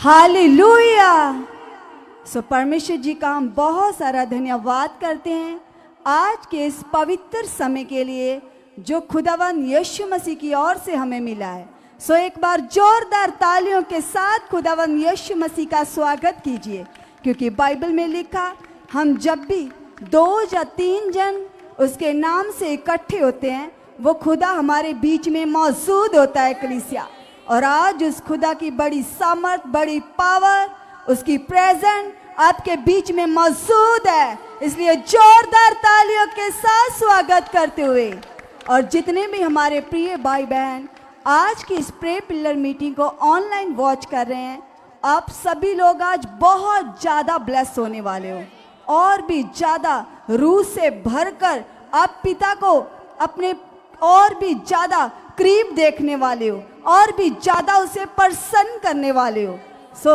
Hallelujah. सो परमेश्वर जी का हम बहुत सारा धन्यवाद करते हैं आज के इस पवित्र समय के लिए जो खुदावन यीशु मसीह की ओर से हमें मिला है। सो एक बार जोरदार तालियों के साथ खुदावन यीशु मसीह का स्वागत कीजिए, क्योंकि बाइबल में लिखा हम जब भी 2 या 3 जन उसके नाम से इकट्ठे होते हैं वो खुदा हमारे बीच में मौजूद होता है कलीसिया। और आज उस खुदा की बड़ी सामर्थ, बड़ी पावर, उसकी प्रेजेंट आपके बीच में मौजूद है। इसलिए जोरदार तालियों के साथ स्वागत करते हुए, और जितने भी हमारे प्रिय भाई बहन आज की इस प्रे पिलर मीटिंग को ऑनलाइन वॉच कर रहे हैं, आप सभी लोग आज बहुत ज़्यादा ब्लेस होने वाले हो और भी ज़्यादा रूह से भरकर आप पिता को अपने और भी ज़्यादा करीब देखने वाले हो और भी ज़्यादा उसे प्रसन्न करने वाले हो। सो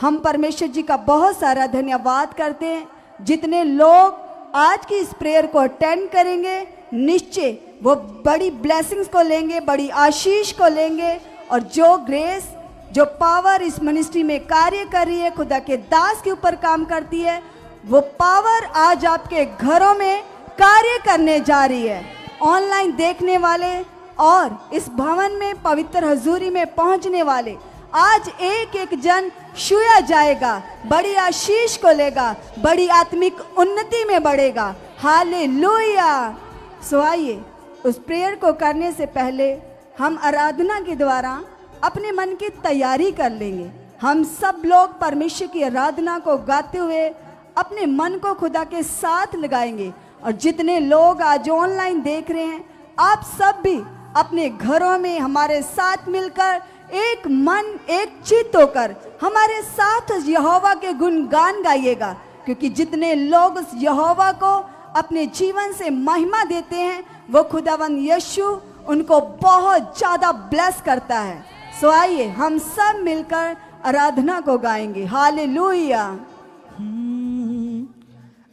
हम परमेश्वर जी का बहुत सारा धन्यवाद करते हैं। जितने लोग आज की इस प्रेयर को अटेंड करेंगे निश्चय वो बड़ी ब्लेसिंग्स को लेंगे, बड़ी आशीष को लेंगे। और जो ग्रेस, जो पावर इस मिनिस्ट्री में कार्य कर रही है, खुदा के दास के ऊपर काम करती है, वो पावर आज आपके घरों में कार्य करने जा रही है। ऑनलाइन देखने वाले और इस भवन में पवित्र हजूरी में पहुंचने वाले, आज एक एक जन छुआ जाएगा, बड़ी आशीष को लेगा, बड़ी आत्मिक उन्नति में बढ़ेगा। हालेलुया। सो आइए उस प्रेयर को करने से पहले हम आराधना के द्वारा अपने मन की तैयारी कर लेंगे। हम सब लोग परमेश्वर की आराधना को गाते हुए अपने मन को खुदा के साथ लगाएंगे। और जितने लोग आज ऑनलाइन देख रहे हैं, आप सब भी अपने घरों में हमारे साथ मिलकर एक मन एक चित्त होकर हमारे साथ उस यहोवा के गुणगान गाइएगा, क्योंकि जितने लोग उस यहोवा को अपने जीवन से महिमा देते हैं वो खुदावन यीशु उनको बहुत ज़्यादा ब्लेस करता है। सो आइए हम सब मिलकर आराधना को गाएंगे। हालेलुया।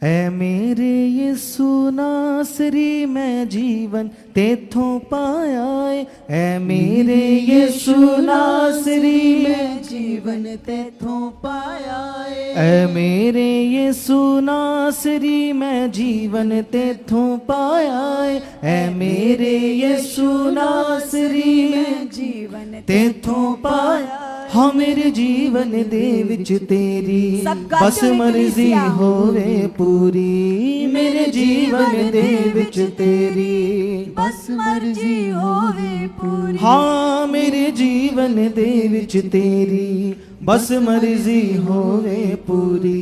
ऐ मेरे यीशु नासरी मैं जीवन तेथों पाया है। ऐ मेरे यीशु नासरी मैं जीवन तेथों पाया है। ऐ मेरे यीशु नासरी मैं जीवन तेथों पाया है। ऐ मेरे यीशु नासरी मैं जीवन तेथों पाया। हाँ मेरे जीवन दे विच तेरी बस मर्जी होवे पूरी। मेरे जीवन दे विच तेरी बस मर्जी होवे पूरी। हाँ मेरे जीवन दे विच तेरी बस मर्जी होवे पूरी।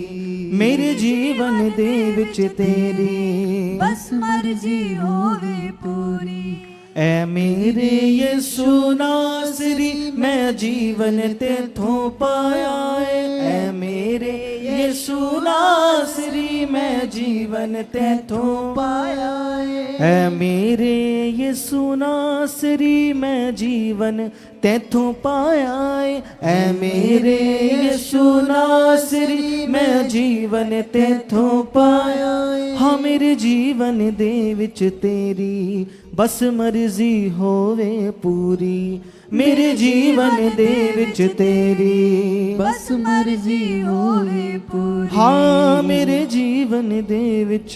मेरे जीवन दे विच तेरी बस मर्जी होवे पूरी। ऐ मेरे यीशु नासरी मैं जीवन तेथों पाया है। ऐ मेरे यीशु नासरी मैं जीवन तेथों पाया है। ऐ मेरे यीशु नासरी मैं जीवन तेथों पाया है। ऐ मेरे यीशु नासरी मैं जीवन तेथों पाया है। हाँ मेरे जीवन दे विच तेरी बस मर्जी होवे पूरी। मेरे जीवन दे विच तेरी बस मर्जी होवे पूरी। हाँ मेरे जीवन दे विच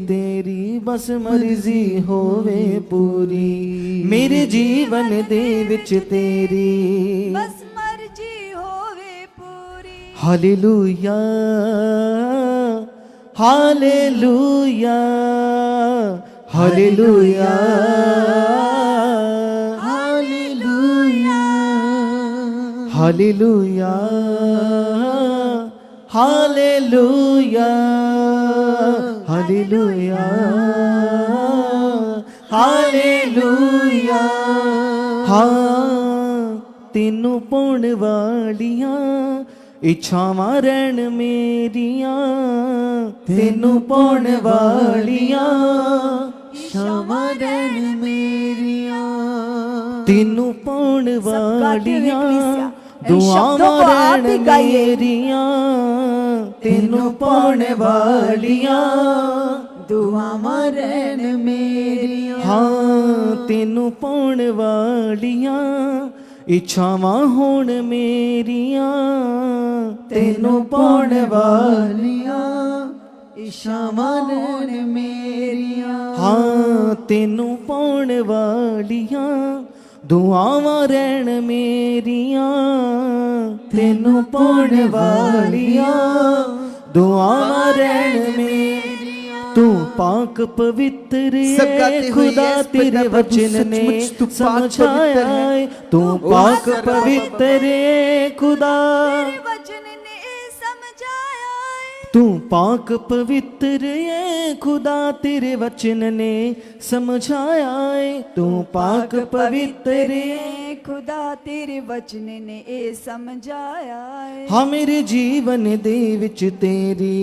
तेरी बस मर्जी होवे पूरी। मेरे जीवन दे विच तेरी बस मर्जी होवे पूरी। Hallelujah hallelujah hallelujah hallelujah hallelujah hallelujah hallelujah hallelujah. हाँ तेनू पाउण वालियां इच्छावां रहन मेरियां। तेनू पाउण वालियां इच्छावां रहन मेरियां। तेनू पाउण वालियां दुआवां रहन मेरियां। तेनू पाउण वालियां दुआवां रहन मेरियां। हाँ तेनू पाउण वालियां इच्छावां होण मेरियां तेनू पाउण वालियां इच्छावां ने मेरियां हाँ तेनू पाउण वालियां दुआवां रहण मेरियां तेनू पाउण वालियां दुआवां रहण मेरियां तू पाक पवित्र सब गाते है हुए खुदा यस तेरे पिता प्रभु, वचन ने सचमुच तू पाक समझाया पवित्र है। है तू पाक पवित्र है खुदा तेरे वचन ने समझाया है। तू पाक पवित्र है खुदा तेरे वचन ने समझाया है तू पाक पवित्र है खुदा तेरे वचन ने ए समझाया है। हाँ मेरे जीवन दे विच तेरी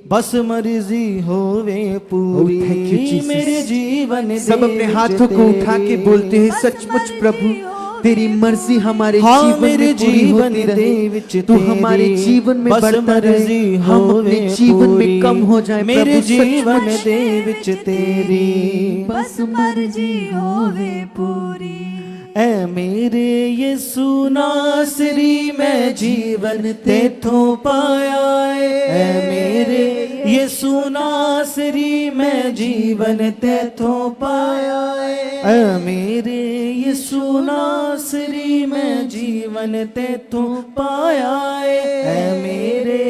बस मर्जी होवे पूरी Oh, thank you, Jesus. मेरे जीवन दे सब अपने विच हाथों को उठा के तेरी बोलते हैं बस सचमुच मर्जी प्रभु हो तेरी मर्जी हमारे हाँ जीवन मेरे में पूरी जीवन होती दे रहे विच तू हमारे तेरी जीवन में बस बढ़ता रहे मर्जी हम अपने होवे जीवन में पूरी। कम हो जाए मेरे प्रभु जीवन सचमुच दे विच तेरी बस मर्जी होवे पूरी। ऐ मेरे यीशु नासरी मैं जीवन तेथों पाया ऐ मेरे यीशु नासरी मैं जीवन तेथों पाया ऐ मेरे यीशु नासरी मैं जीवन तेथों पाया ऐ मेरे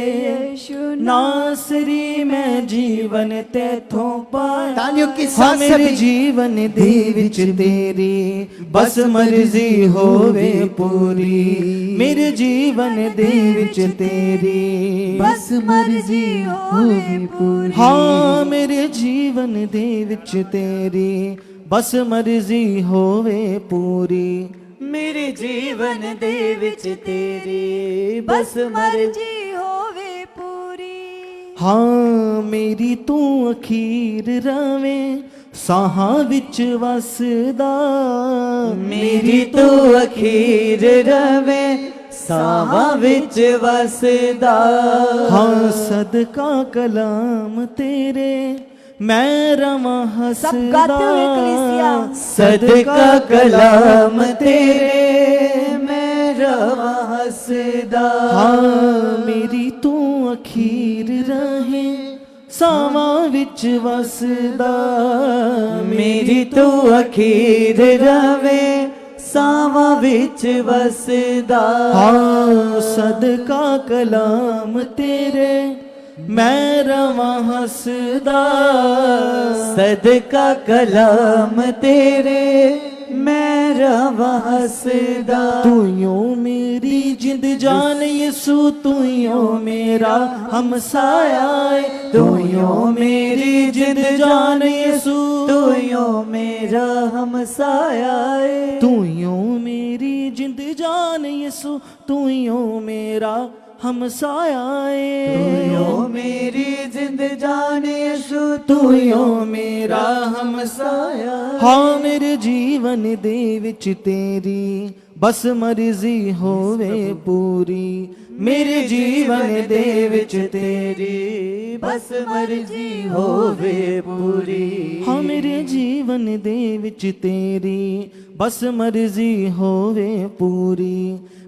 नासरी मैं जीवन तेथों पाया तालियों के हाँ साथ मेरे सभी जीवन दे विच तेरी बस मर्जी होवे पूरी मेरे जीवन दे विच तेरी बस मर्जी होवे पूरी। हाँ मेरे जीवन दे विच तेरी बस मर्जी होवे पूरी मेरे जीवन दे विच तेरी बस मर्जी होवे पूरी। हाँ मेरी तू अखीर रवे साहां विच वसदा मेरी तू अखीर रवे सावा विच वसदा हाँ सदका कलाम तेरे मैं रवां हसदा सब गाते हुए कलीसिया। सदका कलाम तेरे मैं रवा हसदा हाँ मेरी तू अखीर रहे सावां विच वसदा मेरी तू अखीर रवे सावा विच वसदा हाँ सदका कलाम तेरे मैं रवां हसदा सदका कलाम तेरे मैं रवा हसदा तू यो मेरी जिंद जान यीशु तू यो मेरा हमसाया है तू यो मेरी जिंद जान यीशु तू यो मेरा हमसाया है तू यो मेरी जिंद जान यीशु तू यो मेरा हमसाया है यो मेरी जिंद जान यीशु तू यो मेरा हमसाया हाँ मेरे जीवन दे विच तेरी बस मर्जी होवे पूरी मेरे जीवन दे विच तेरी बस मर्जी होवे पूरी हाँ मेरे जीवन दे विच तेरी बस मर्जी होवे पूरी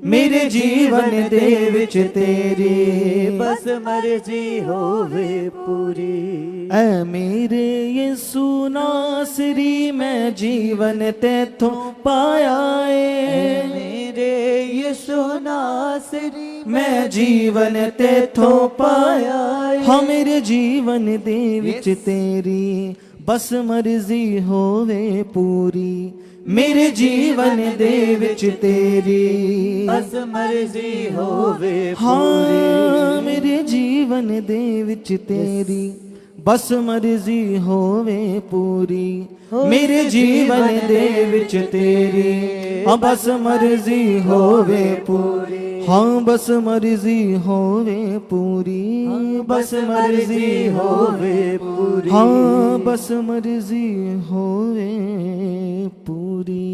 मेरे जीवन दे विच तेरी बस मर्जी होवे पूरी ऐ मेरे यीशु नासरी मैं जीवन तेथों पाया है मेरे यीशु नासरी मैं जीवन तेथों पाया हाँ मेरे जीवन दे विच तेरी बस मर्जी होवे पूरी मेरे जीवन दे विच तेरी बस मर्जी होवे हाँ मेरे जीवन दे विच तेरी बस मर्जी होवे पूरी मेरे जीवन दे विच तेरी हाँ बस मर्जी होवे पूरी हाँ बस मर्जी होवे पूरी बस मर्जी होवे पूरी हाँ बस मर्जी होवे पूरी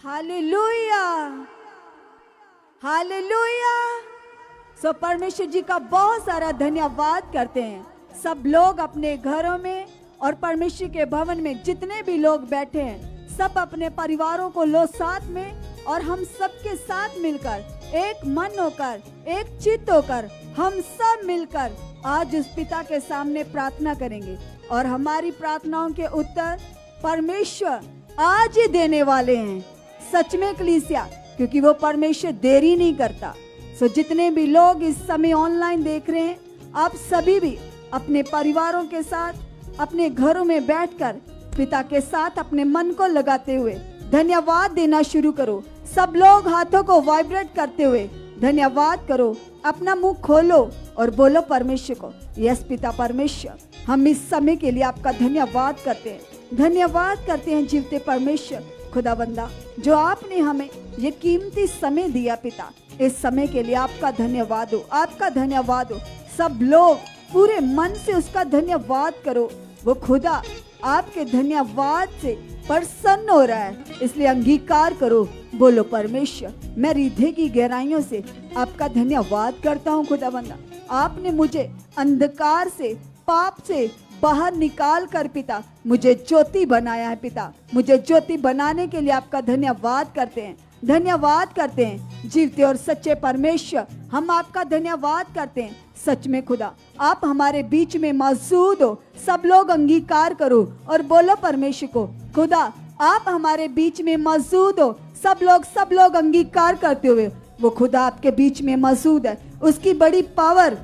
हालेलुया हालेलुया। सो परमेश्वर जी का बहुत सारा धन्यवाद करते हैं। सब लोग अपने घरों में और परमेश्वर के भवन में जितने भी लोग बैठे हैं सब अपने परिवारों को लो साथ में, और हम सबके साथ मिलकर एक मन होकर, एक चित्त होकर, हम सब मिलकर आज उस पिता के सामने प्रार्थना करेंगे। और हमारी प्रार्थनाओं के उत्तर परमेश्वर आज ही देने वाले हैं। सच में कलीसिया, क्योंकि वो परमेश्वर देरी नहीं करता। सो जितने भी लोग इस समय ऑनलाइन देख रहे हैं, आप सभी भी अपने परिवारों के साथ अपने घरों में बैठकर पिता के साथ अपने मन को लगाते हुए धन्यवाद देना शुरू करो। सब लोग हाथों को वाइब्रेट करते हुए धन्यवाद करो। अपना मुंह खोलो और बोलो परमेश्वर को, यस पिता परमेश्वर, हम इस समय के लिए आपका धन्यवाद करते हैं। धन्यवाद करते हैं जीवते परमेश्वर खुदावंदा, जो आपने हमें ये कीमती समय दिया पिता। इस समय के लिए आपका धन्यवाद हो, आपका धन्यवाद हो। सब लोग पूरे मन से उसका धन्यवाद करो। वो खुदा आपके धन्यवाद से प्रसन्न हो रहा है, इसलिए अंगीकार करो। बोलो परमेश्वर, मैं हृदय की गहराइयों से आपका धन्यवाद करता हूँ खुदावंदा। आपने मुझे अंधकार से, पाप से बाहर निकाल कर पिता मुझे ज्योति बनाया है पिता। मुझे ज्योति बनाने के लिए आपका धन्यवाद करते हैं, धन्यवाद करते हैं। जीवते और सच्चे परमेश्वर, हम आपका धन्यवाद करते हैं। सच में खुदा, आप हमारे बीच में मौजूद हो। सब लोग अंगीकार करो और बोलो परमेश्वर को, खुदा आप हमारे बीच में मौजूद हो। सब लोग अंगीकार करते हुए, वो खुदा आपके बीच में मौजूद है। उसकी बड़ी पावर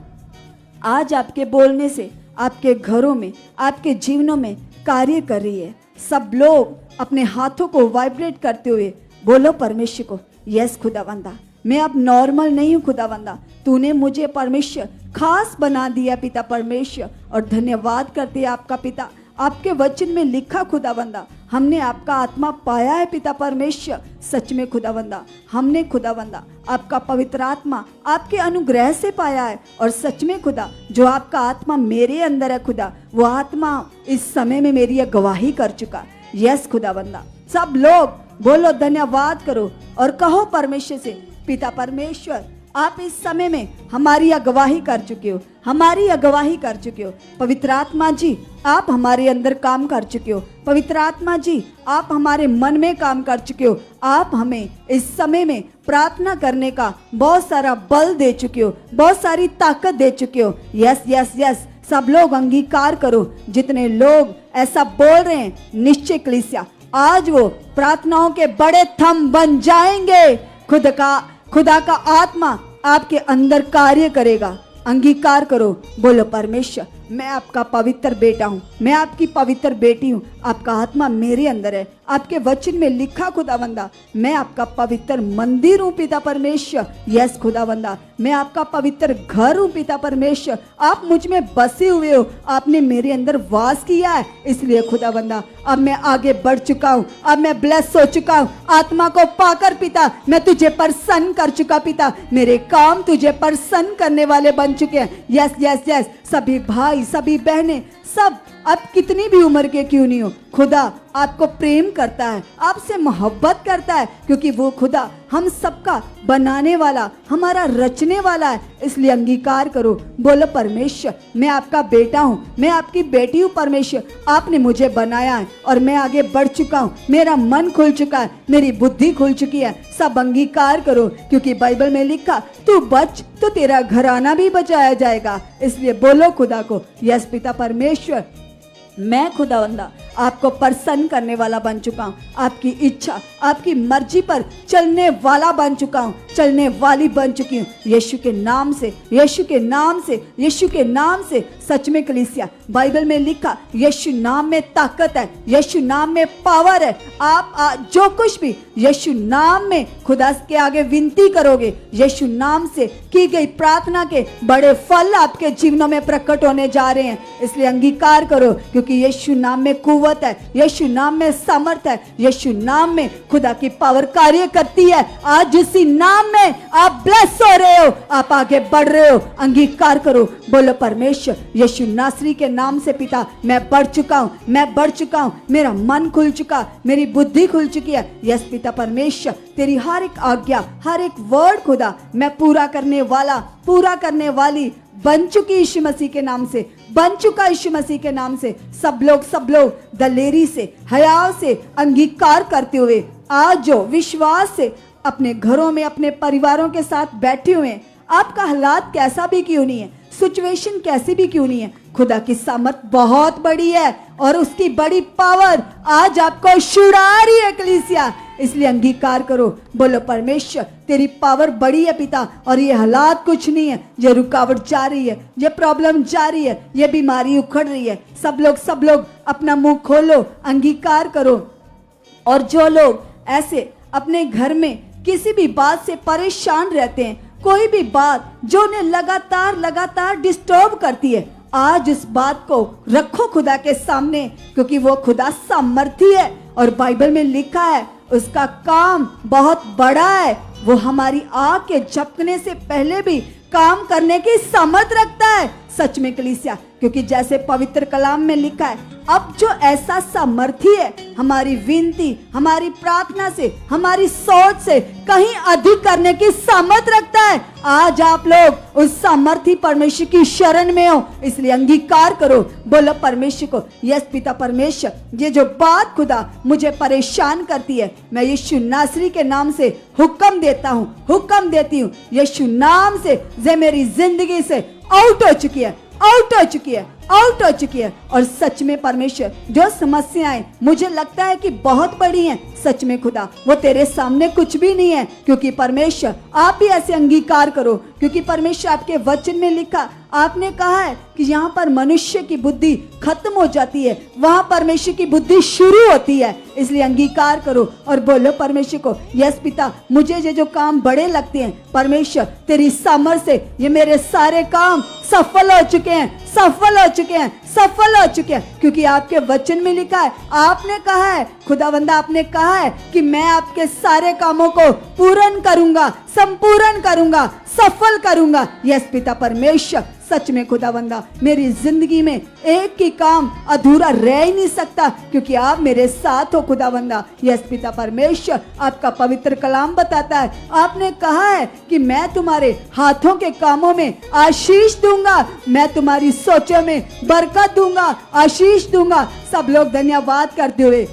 आज आपके बोलने से आपके घरों में, आपके जीवनों में कार्य कर रही है। सब लोग अपने हाथों को वाइब्रेट करते हुए बोलो परमेश्वर को, यस खुदावंदा, मैं अब नॉर्मल नहीं हूँ खुदावंदा, तूने मुझे परमेश्वर खास बना दिया पिता परमेश्वर। और धन्यवाद करते हैं आपका पिता। आपके वचन में लिखा खुदावंदा, हमने आपका आत्मा पाया है पिता परमेश्वर। सच में खुदावंदा, हमने खुदावंदा आपका पवित्र आत्मा आपके अनुग्रह से पाया है। और सच में खुदा, जो आपका आत्मा मेरे अंदर है खुदा, वो आत्मा इस समय में मेरी गवाही कर चुका। यस खुदावंदा, सब लोग बोलो धन्यवाद करो और कहो परमेश्वर से, पिता परमेश्वर आप इस समय में हमारी अगवाही कर चुके हो, हमारी अगवाही कर चुके हो। पवित्र आत्मा जी, आप हमारे अंदर काम कर चुके हो। पवित्र आत्मा जी, आप हमारे मन में काम कर चुके हो। आप हमें इस समय में प्रार्थना करने का बहुत सारा बल दे चुके हो, बहुत सारी ताकत दे चुके हो। यस यस यस, सब लोग अंगीकार करो। जितने लोग ऐसा बोल रहे हैं, निश्चय कलीसिया आज वो प्रार्थनाओं के बड़े थंब बन जाएंगे। खुदा का आत्मा आपके अंदर कार्य करेगा। अंगीकार करो, बोलो परमेश्वर मैं आपका पवित्र बेटा हूँ, मैं आपकी पवित्र बेटी हूँ। आपका आत्मा मेरे अंदर है। आपके वचन में लिखा खुदावंदा, मैं आपका पवित्र मंदिर हूँ पिता परमेश्वर। यस खुदावंदा, मैं आपका पवित्र घर हूँ पिता परमेश्वर। आप मुझ में बसे हुए हो, आपने मेरे अंदर वास किया है। इसलिए खुदावंदा, अब मैं आगे बढ़ चुका हूँ, अब मैं ब्लेस हो चुका हूँ। आत्मा को पाकर पिता मैं तुझे प्रसन्न कर चुका पिता। मेरे काम तुझे प्रसन्न करने वाले बन चुके हैं। यस यस यस, सभी भाई, सभी बहनें, सब अब कितनी भी उम्र के क्यों नहीं हो, खुदा आपको प्रेम करता है, आपसे मोहब्बत करता है, क्योंकि वो खुदा हम सबका बनाने वाला, हमारा रचने वाला है। इसलिए अंगीकार करो, बोलो परमेश्वर मैं आपका बेटा हूँ, मैं आपकी बेटी हूँ परमेश्वर। आपने मुझे बनाया है और मैं आगे बढ़ चुका हूँ। मेरा मन खुल चुका है, मेरी बुद्धि खुल चुकी है। सब अंगीकार करो, क्योंकि बाइबल में लिखा तू बच तो तेरा घराना भी बचाया जाएगा। इसलिए बोलो खुदा को, यस पिता परमेश्वर मैं खुदावंदा आपको प्रसन्न करने वाला बन चुका हूँ। आपकी इच्छा, आपकी मर्जी पर चलने वाला बन चुका हूँ, चलने वाली बन चुकी हूँ। यीशु के नाम से, यीशु के नाम से, यीशु के नाम से। सच में कलीसिया, बाइबल में लिखा यीशु नाम में ताकत है, यीशु नाम में पावर है। आप जो कुछ भी यीशु नाम में खुदा के आगे विनती करोगे, यीशु नाम से की गई प्रार्थना के बड़े फल आपके जीवनों में प्रकट होने जा रहे हैं। इसलिए अंगीकार करो, क्योंकि यीशु नाम में कुव्वत है, यीशु नाम में सामर्थ है, यीशु नाम में खुदा की पावर कार्य करती है। आज उसी नाम में आप ब्लेस हो रहे हो, आप आगे बढ़ रहे हो। अंगीकार करो, बोलो परमेश्वर यीशु नासरी के नाम से पिता मैं बढ़ चुका हूँ, मैं बढ़ चुका हूँ। मेरा मन खुल चुका, मेरी बुद्धि खुल चुकी है। यस पिता परमेश्वर, तेरी हर एक आज्ञा, हर एक वर्ड खुदा मैं पूरा करने वाला, पूरा करने वाली बन चुकी यीशु मसीह के नाम से, बन चुका यीशु मसीह के नाम से। सब लोग दलेरी से, हया से अंगीकार करते हुए आज जो विश्वास से अपने घरों में अपने परिवारों के साथ बैठे हुए हैं, आपका हालात कैसा भी क्यों नहीं है, सिचुएशन कैसी भी क्यों नहीं है, खुदा की सामर्थ बहुत बड़ी है और उसकी बड़ी पावर आज आपको छुड़ा रही है कलीसिया। इसलिए अंगीकार करो, बोलो परमेश्वर तेरी पावर बड़ी है पिता, और ये हालात कुछ नहीं है, ये रुकावट जा रही है, ये प्रॉब्लम जा रही है, ये बीमारी उखड़ रही है। सब लोग अपना मुंह खोलो, अंगीकार करो। और जो लोग ऐसे अपने घर में किसी भी बात से परेशान रहते हैं, कोई भी बात जो उन्हें लगातार डिस्टर्ब करती है, आज इस बात को रखो खुदा के सामने, क्योंकि वो खुदा सामर्थी है और बाइबल में लिखा है उसका काम बहुत बड़ा है। वो हमारी आँख के झपकने से पहले भी काम करने की सामर्थ रखता है। सच में कलीसिया, क्योंकि जैसे पवित्र कलाम में लिखा है, अब जो ऐसा सामर्थी है हमारी विनती, हमारी प्रार्थना से, हमारी सोच से कहीं अधिक करने की सामर्थ रखता है। आज आप लोग उस सामर्थी परमेश्वर की शरण में हो, इसलिए अंगीकार करो, बोलो परमेश्वर को, यस पिता परमेश्वर, ये जो बात खुदा मुझे परेशान करती है, मैं यीशु नासरी के नाम से हुक्म देता हूँ, हुक्म देती हूँ, यीशु नाम से जे मेरी जिंदगी से आउट हो चुकी है, आउट हो चुकी है, आउट हो चुकी है। और सच में परमेश्वर, जो समस्याएं मुझे लगता है कि बहुत बड़ी हैं, सच में खुदा वो तेरे सामने कुछ भी नहीं है, क्योंकि परमेश्वर आप भी ऐसे अंगीकार करो, क्योंकि परमेश्वर आपके वचन में लिखा, आपने कहा है कि यहाँ पर मनुष्य की बुद्धि खत्म हो जाती है, वहां परमेश्वर की बुद्धि शुरू होती है। इसलिए अंगीकार करो और बोलो परमेश्वर को, यस पिता, मुझे ये जो काम बड़े लगते हैं, परमेश्वर तेरी सामर्थ से ये मेरे सारे काम सफल हो चुके हैं, सफल हो चुके हैं, सफल हो चुके हैं, क्योंकि आपके वचन में लिखा है, आपने कहा है खुदावंदा, आपने कहा है कि मैं आपके सारे कामों को पूर्ण करूंगा, संपूर्ण करूंगा, सफल करूंगा। यस पिता परमेश्वर, सच में खुदावंदा, मेरी जिंदगी में एक ही काम अधूरा रह ही नहीं सकता, क्योंकि आप मेरे साथ हो खुदावंदा। यस पिता परमेश्वर, आपका पवित्र कलाम बताता है, आपने कहा है कि मैं तुम्हारे हाथों के कामों में आशीष दूंगा, मैं तुम्हारी सोचों में बरकत दूंगा, आशीष दूंगा। सब लोग धन्यवाद करते हुए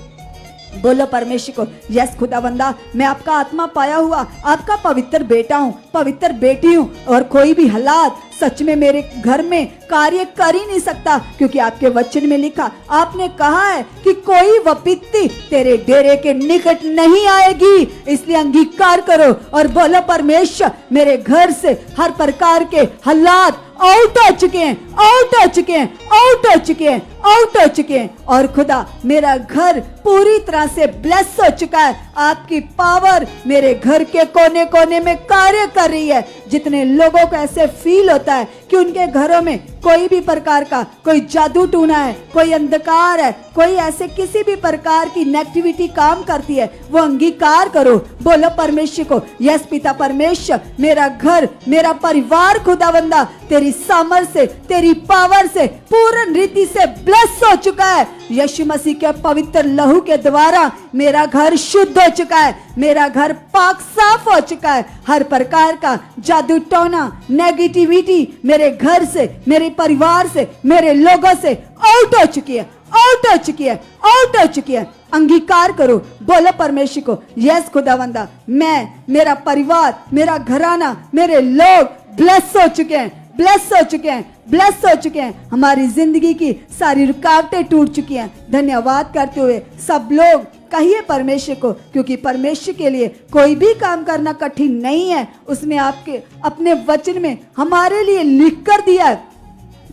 बोलो परमेश्वर को, यस खुदावंदा, मैं आपका आत्मा पाया हुआ आपका पवित्र बेटा हूँ, पवित्र बेटी हूँ, और कोई भी हालात सच में मेरे घर में कार्य कर ही नहीं सकता, क्योंकि आपके वचन में लिखा, आपने कहा है कि कोई विपत्ति तेरे डेरे के निकट नहीं आएगी। इसलिए अंगीकार करो और बोलो परमेश्वर, मेरे घर से हर प्रकार के हालात आउट हो चुके हैं, आउट हो चुके हैं, आउट हो चुके हैं, आउट हो चुके हैं, और खुदा मेरा घर पूरी तरह से ब्लेस हो चुका है। आपकी पावर मेरे घर के कोने कोने में कार्य कर रही है। जितने लोगों को ऐसे फील होता है कि उनके घरों में कोई भी प्रकार का कोई जादू टूना है, कोई अंधकार है, कोई ऐसे किसी भी प्रकार की नेगेटिविटी काम करती है, वो अंगीकार करो, बोलो परमेश्वर को, यस पिता परमेश्वर, मेरा घर, मेरा परिवार खुदावंदा तेरी सामर्थ से, तेरी पावर से पूर्ण रीति से ब्लेस हो चुका है। यीशु मसीह के पवित्र लहू के द्वारा मेरा घर शुद्ध हो चुका है, मेरा घर पाक साफ हो चुका है। हर प्रकार का जादू टोना, नेगेटिविटी मेरे घर से, मेरे परिवार से, मेरे लोगों से आउट हो चुकी है, आउट हो चुकी है, आउट हो चुकी है। अंगीकार करो, बोलो परमेश्वर को, यस खुदावंदा, मैं, मेरा परिवार, मेरा घराना, मेरे लोग ब्लेस हो चुके हैं, ब्लेस हो चुके हैं, ब्लेस हो चुके हैं। हमारी जिंदगी की सारी रुकावटें टूट चुकी हैं। धन्यवाद करते हुए सब लोग कहिए परमेश्वर को, क्योंकि परमेश्वर के लिए कोई भी काम करना कठिन नहीं है। उसने आपके अपने वचन में हमारे लिए लिख कर दिया है।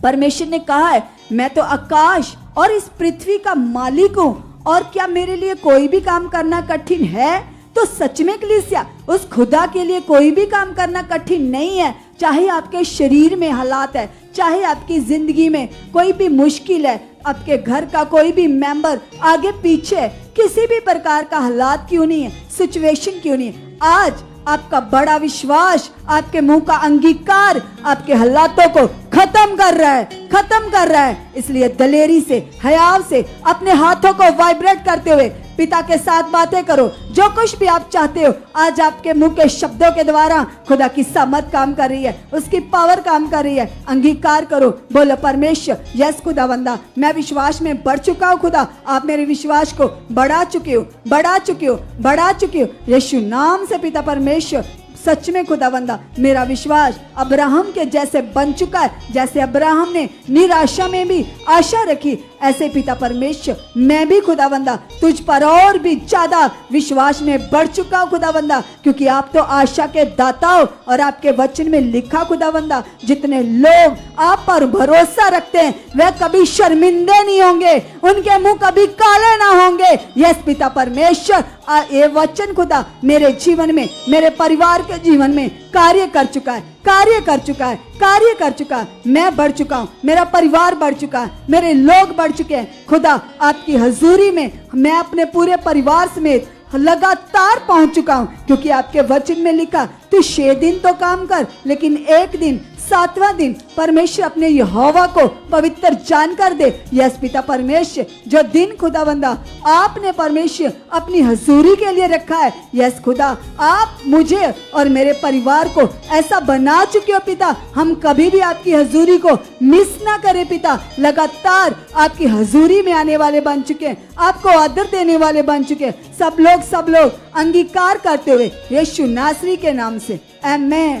परमेश्वर ने कहा है, मैं तो आकाश और इस पृथ्वी का मालिक हूँ, और क्या मेरे लिए कोई भी काम करना कठिन है? तो सच में कलीसिया, उस खुदा के लिए कोई भी काम करना कठिन नहीं है। चाहे आपके शरीर में हालात है, चाहे आपकी जिंदगी में कोई भी मुश्किल है, आपके घर का कोई भी मेंबर आगे पीछे किसी भी प्रकार का हालात क्यों नहीं है, सिचुएशन क्यों नहीं है, आज आपका बड़ा विश्वास, आपके मुंह का अंगीकार आपके हालातों को खत्म कर रहा है, खत्म कर रहा है। इसलिए दलेरी से, हयाव से अपने हाथों को वाइब्रेट करते हुए पिता के साथ बातें करो। जो कुछ भी आप चाहते हो आज आपके मुंह के शब्दों के द्वारा खुदा की सामर्थ काम कर रही है, उसकी पावर काम कर रही है। अंगीकार करो, बोलो परमेश्वर यस खुदावंदा, मैं विश्वास में बढ़ चुका हूँ। खुदा आप मेरे विश्वास को बढ़ा चुके हो, बढ़ा चुके हो, बढ़ा चुके हो। यीशु नाम से पिता परमेश्वर सच में खुदावंदा मेरा विश्वास अब्राहम के जैसे बन चुका है। जैसे अब्राहम ने निराशा में भी आशा रखी, ऐसे पिता परमेश्वर मैं भी खुदावंदा तुझ पर और भी ज्यादा विश्वास में बढ़ चुका हूँ खुदावंदा, क्योंकि आप तो आशा के दाता हो। और आपके वचन में लिखा खुदावंदा जितने लोग आप पर भरोसा रखते हैं वह कभी शर्मिंदे नहीं होंगे, उनके मुंह कभी काले ना होंगे। यस पिता परमेश्वर ये वचन खुदा मेरे जीवन में, मेरे परिवार के जीवन में कार्य कर चुका है, कार्य कर चुका है, कार्य कर चुका है। मैं बढ़ चुका हूँ, मेरा परिवार बढ़ चुका है, मेरे लोग बढ़ चुके हैं। खुदा आपकी हजूरी में मैं अपने पूरे परिवार समेत लगातार पहुंच चुका हूं, क्योंकि आपके वचन में लिखा तू 6 दिन तो काम कर लेकिन एक दिन 7वां दिन परमेश्वर अपने यहोवा को पवित्र जानकर दे। यस पिता परमेश्वर जो दिन खुदावंदा आपने परमेश्वर अपनी हजूरी के लिए रखा है, यस खुदा आप मुझे और मेरे परिवार को ऐसा बना चुके हो पिता, हम कभी भी आपकी हजूरी को मिस ना करें पिता। लगातार आपकी हजूरी में आने वाले बन चुके हैं, आपको आदर देने वाले बन चुके हैं। सब लोग अंगीकार करते हुए यीशु नासरी के नाम से आमेन।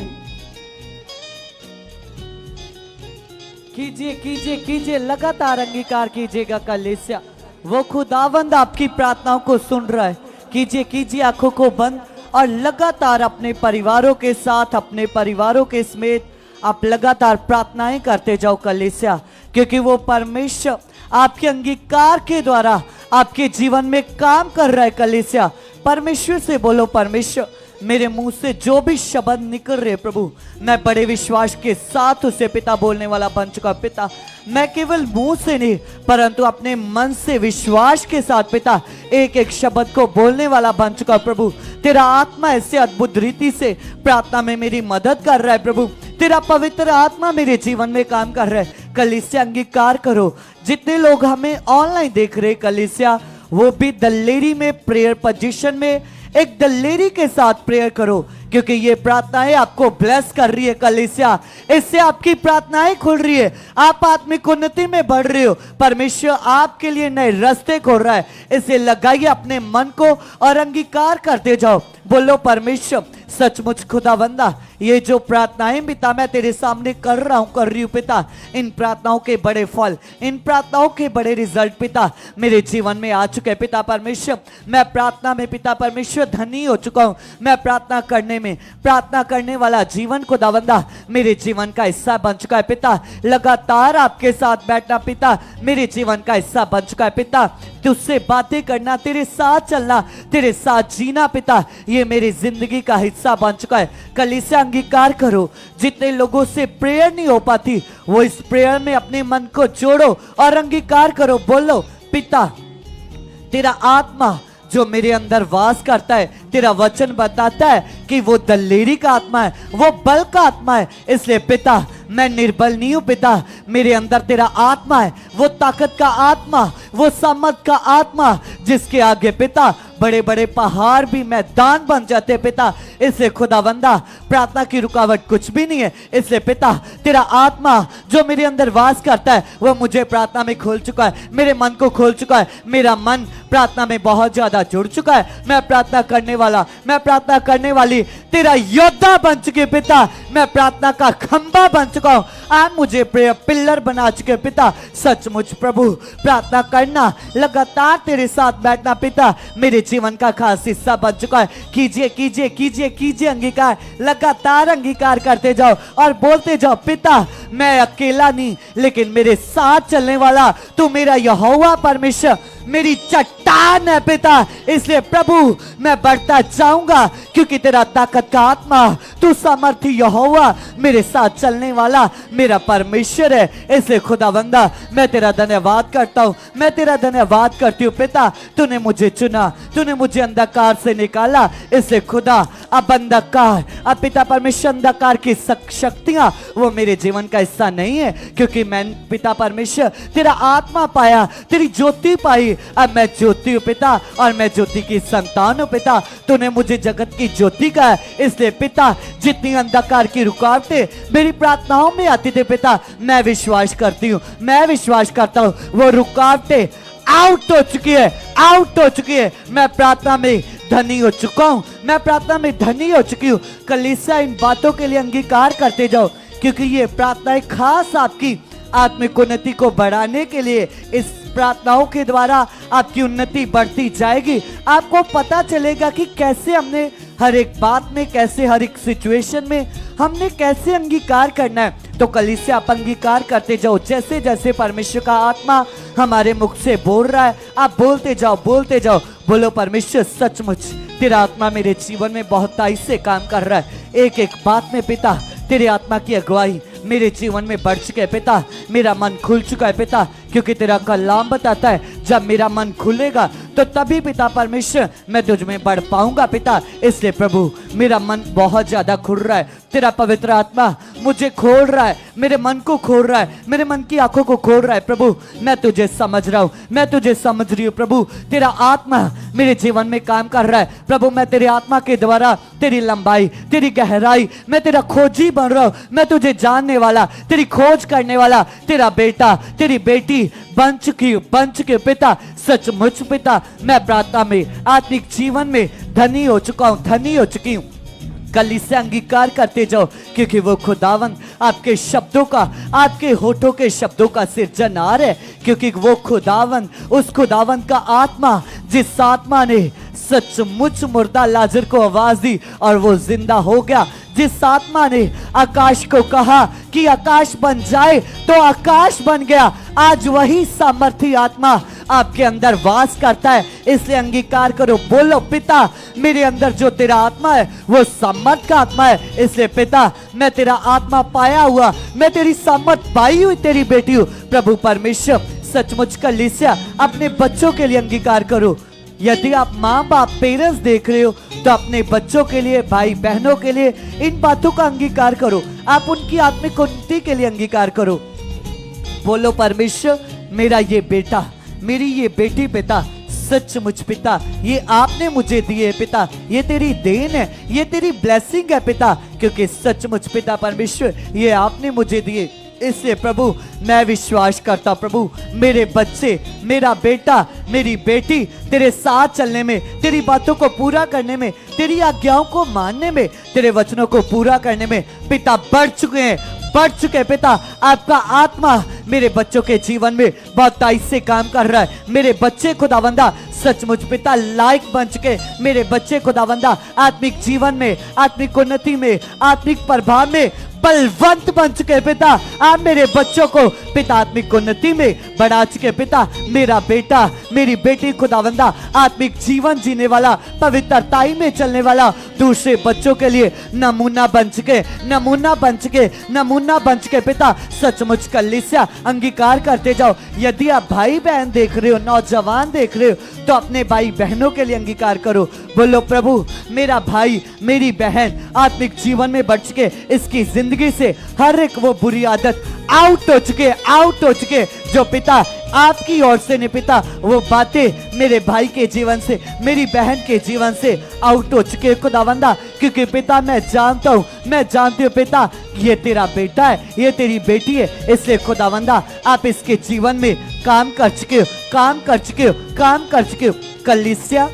कीजिए कीजिए कीजिए, लगातार अंगीकार कीजिएगा कलीसिया, वो खुदावंद आपकी प्रार्थनाओं को सुन रहा है। कीजिए कीजिए आंखों को बंद और लगातार अपने परिवारों के साथ, अपने परिवारों के समेत आप लगातार प्रार्थनाएं करते जाओ कलीसिया, क्योंकि वो परमेश्वर आपके अंगीकार के द्वारा आपके जीवन में काम कर रहा है कलीसिया। परमेश्वर से बोलो परमेश्वर मेरे मुंह से जो भी शब्द निकल रहे प्रभु, मैं बड़े विश्वास के साथ उसे पिता बोलने वाला बन चुका पिता। मैं केवल मुंह से नहीं परंतु अपने मन से विश्वास के साथ पिता एक एक शब्द को बोलने वाला बन चुका प्रभु। तेरा आत्मा ऐसे अद्भुत रीति से प्रार्थना में मेरी मदद कर रहा है प्रभु। तेरा पवित्र आत्मा मेरे जीवन में काम कर रहा है। कलीसिया अंगीकार करो, जितने लोग हमें ऑनलाइन देख रहे कलीसिया वो भी दलेरी में प्रेयर पोजीशन में एक दलेरी के साथ प्रेयर करो, क्योंकि ये प्रार्थनाएं आपको ब्लेस कर रही है कलीसिया। इससे आपकी प्रार्थनाएं खुल रही है, आप आत्मिक उन्नति में बढ़ रहे हो, परमेश्वर आपके लिए नए रास्ते खोल रहा है। इसे लगाइए अपने मन को और अंगीकार करते जाओ। बोलो परमेश्वर सचमुच खुदावंदा ये जो प्रार्थनाएं पिता मैं तेरे सामने कर रही हूं पिता, इन प्रार्थनाओं के बड़े फल, इन प्रार्थनाओं के बड़े रिजल्ट पिता मेरे जीवन में आ चुके हैं पिता परमेश्वर। मैं प्रार्थना में पिता परमेश्वर धनी हो चुका हूं। मैं प्रार्थना करने वाला जीवन खुदावंदा मेरे जीवन का हिस्सा बन चुका है पिता। लगातार आपके साथ बैठना पिता मेरे जीवन का हिस्सा बन चुका है पिता। तुझसे बातें करना, तेरे साथ चलना, तेरे साथ जीना पिता ये मेरी जिंदगी का हिस्सा बन चुका है। कलीसिया अंगीकार करो, जितने लोगों से प्रेयर नहीं हो पाती वो इस प्रेयर में अपने मन को जोड़ो और अंगीकार करो। बोलो पिता तेरा आत्मा जो मेरे अंदर वास करता है, तेरा वचन बताता है कि वो दलेरी का आत्मा है, वो बल का आत्मा है। इसलिए पिता मैं निर्बल नहीं हूं पिता, मेरे अंदर तेरा आत्मा है, वो ताकत का आत्मा, वो सामर्थ का आत्मा जिसके आगे पिता बड़े बड़े पहाड़ भी मैदान बन जाते पिता। इसलिए खुदावंदा प्रार्थना की रुकावट कुछ भी नहीं है। इसलिए पिता तेरा आत्मा जो मेरे अंदर वास करता है वो मुझे प्रार्थना में खोल चुका है, मेरे मन को खोल चुका है। मेरा मन प्रार्थना में बहुत ज्यादा जुड़ चुका है। मैं प्रार्थना करने वाली तेरा योद्धा बन चुके पिता। मैं प्रार्थना का खंबा बन चुका हूं। आप मुझे प्रेयर पिलर बना चुके पिता। सचमुच प्रभु प्रार्थना करना, लगातार तेरे साथ बैठना पिता मेरे जीवन का खास हिस्सा बन चुका है। कीजिए कीजिए कीजिए कीजिए अंगीकार, लगातार अंगीकार करते जाओ और बोलते जाओ पिता मैं अकेला नहीं लेकिन मेरे साथ चलने वाला तू मेरा यहोवा परमेश्वर मेरी चट्टान है पिता। इसलिए प्रभु मैं बढ़ता जाऊंगा क्योंकि तेरा ताकत का आत्मा, तू सामर्थी यहोवा मेरे साथ चलने वाला मेरा परमेश्वर है। इसलिए खुदावंदा मैं तेरा धन्यवाद करता हूं, मैं तेरा धन्यवाद करती हूं पिता। तूने मुझे चुना, तूने मुझे अंधकार से निकाला। इसलिए खुदा अब अंधकार, अब पिता परमेश्वर अंधकार की शक्तियां वो मेरे जीवन का हिस्सा नहीं है, क्योंकि मैं पिता परमेश्वर तेरा आत्मा पाया, तेरी ज्योति पाई। अब मैं ज्योति ज्योति हूँ पिता, और मैं ज्योति की संतान हूँ पिता। तूने मुझे जगत की ज्योति कहा है, इसलिए पिता जितनी अंधकार की रुकावटें मेरी प्रार्थनाओं में आती थी पिता, मैं विश्वास करती हूँ, मैं विश्वास करता हूँ वो रुकावटें आउट हो चुकी है, आउट हो चुकी है। मैं प्रार्थना में धनी हो चुका हूँ, मैं प्रार्थना में धनी हो चुकी हूँ। कलीसिया इन बातों के लिए अंगीकार करते जाओ, क्योंकि ये प्रार्थनाएं खास आपकी आत्मिक उन्नति को बढ़ाने के लिए, इस प्रार्थनाओं के द्वारा आपकी उन्नति बढ़ती जाएगी। आपको पता चलेगा कि कैसे हमने हर एक बात में, कैसे हर एक सिचुएशन में हमने कैसे अंगीकार करना है। तो कलीसिया आप अंगीकार करते जाओ, जैसे जैसे परमेश्वर का आत्मा हमारे मुख से बोल रहा है आप बोलते जाओ, बोलते जाओ। बोलो परमेश्वर सचमुच तेरा आत्मा मेरे जीवन में बहुत तेजी से काम कर रहा है। एक एक बात में पिता तेरे आत्मा की अगुवाई मेरे जीवन में बढ़ चुके है पिता, मेरा मन खुल चुका है पिता, क्योंकि तेरा कलाम बताता है जब मेरा मन खुलेगा तो तभी पिता परमेश्वर मैं तुझ में बढ़ पाऊंगा पिता। इसलिए प्रभु मेरा मन बहुत ज्यादा खुल रहा है, तेरा पवित्र आत्मा मुझे खोल रहा है, मेरे मन को खोल रहा है, मेरे मन की आंखों को खोल रहा है। प्रभु मैं तुझे समझ रहा हूँ, मैं तुझे समझ रही हूँ प्रभु, तेरा आत्मा मेरे जीवन में काम कर रहा है। प्रभु मैं तेरे आत्मा के द्वारा तेरी लंबाई, तेरी गहराई, मैं तेरा खोजी बन रहा हूँ, मैं तुझे जानने वाला, तेरी खोज करने वाला तेरा बेटा, तेरी बेटी बन चुकी हूँ पिता। सचमुच पिता मैं प्रार्थना में, आत्मिक जीवन में धनी हो चुका हूँ, धनी हो चुकी हूँ। कलीसिया अंगीकार करते जाओ, क्योंकि वो खुदावन आपके शब्दों का, आपके होठों के शब्दों का सिरजनहार है। क्योंकि वो खुदावन, उस खुदावन का आत्मा, जिस आत्मा ने सचमुच मुर्दा लाजर को आवाज दी और वो जिंदा हो गया, जिस आत्मा ने आकाश को कहा कि आकाश बन जाए तो आकाश बन गया, आज वही सामर्थी आत्मा आपके अंदर वास करता है। इसलिए अंगीकार करो, बोलो पिता मेरे अंदर जो तेरा आत्मा है वो सामर्थ का आत्मा है। इसलिए पिता मैं तेरा आत्मा पाया हुआ, मैं तेरी सामर्थ पाई हुई तेरी बेटी हूँ। प्रभु परमेश्वर सचमुच कलीसिया अपने बच्चों के लिए अंगीकार करो। यदि आप माँ बाप पेरेंट्स देख रहे हो तो अपने बच्चों के लिए, भाई बहनों के लिए इन बातों का अंगीकार करो। आप उनकी आत्मिक उन्नति के लिए अंगीकार करो। बोलो परमेश्वर मेरा ये बेटा, मेरी ये बेटी पिता, सचमुच पिता ये आपने मुझे दिए पिता, ये तेरी देन है, ये तेरी ब्लेसिंग है पिता, क्योंकि सचमुच पिता परमेश्वर ये आपने मुझे दिए। इसलिए प्रभु मैं विश्वास करता प्रभु मेरे बच्चे, मेरा बेटा, मेरी बेटी तेरे साथ चलने में, तेरी बातों को पूरा करने में, तेरी आज्ञाओं को मानने में, तेरे वचनों को पूरा करने में पिता बढ़ चुके हैं, बढ़ चुके हैं पिता। आपका आत्मा मेरे बच्चों के जीवन में बहुत तेजी से काम कर रहा है। मेरे बच्चे खुदावंदा सचमुच पिता लायक बन चुके, मेरे बच्चे खुदावंदा आत्मिक जीवन में, आत्मिक उन्नति में, आत्मिक प्रभाव में बलवंत बन चुके पिता। आप मेरे बच्चों को पिता आत्मिक उन्नति में बढ़ा चुके पिता। मेरा बेटा, मेरी बेटी खुदावंदा आत्मिक जीवन जीने वाला, पवित्रताई में चलने वाला, दूसरे बच्चों के लिए नमूना बन चुके, नमूना बन चुके, नमूना बन चुके पिता। सचमुच कलीसिया अंगीकार करते जाओ। यदि आप भाई बहन देख रहे हो, नौजवान देख रहे हो, तो अपने भाई बहनों के लिए अंगीकार करो। बोलो प्रभु मेरा भाई, मेरी बहन आत्मिक जीवन में बढ़ चुके, इसकी जिंदगी से हर एक वो बुरी आदत आउट हो चुके, आउट हो चुके जो पिता आपकी ओर से ने पिता, वो बातें मेरे भाई के जीवन से, मेरी बहन के जीवन से आउट हो चुके खुदावंदा। क्योंकि पिता मैं जानता हूँ, मैं जानती हूँ पिता ये तेरा बेटा है, ये तेरी बेटी है। इसलिए खुदावंदा आप इसके जीवन में काम कर चुके हो, काम कर चुके हो, काम कर चुके हो। कलीसिया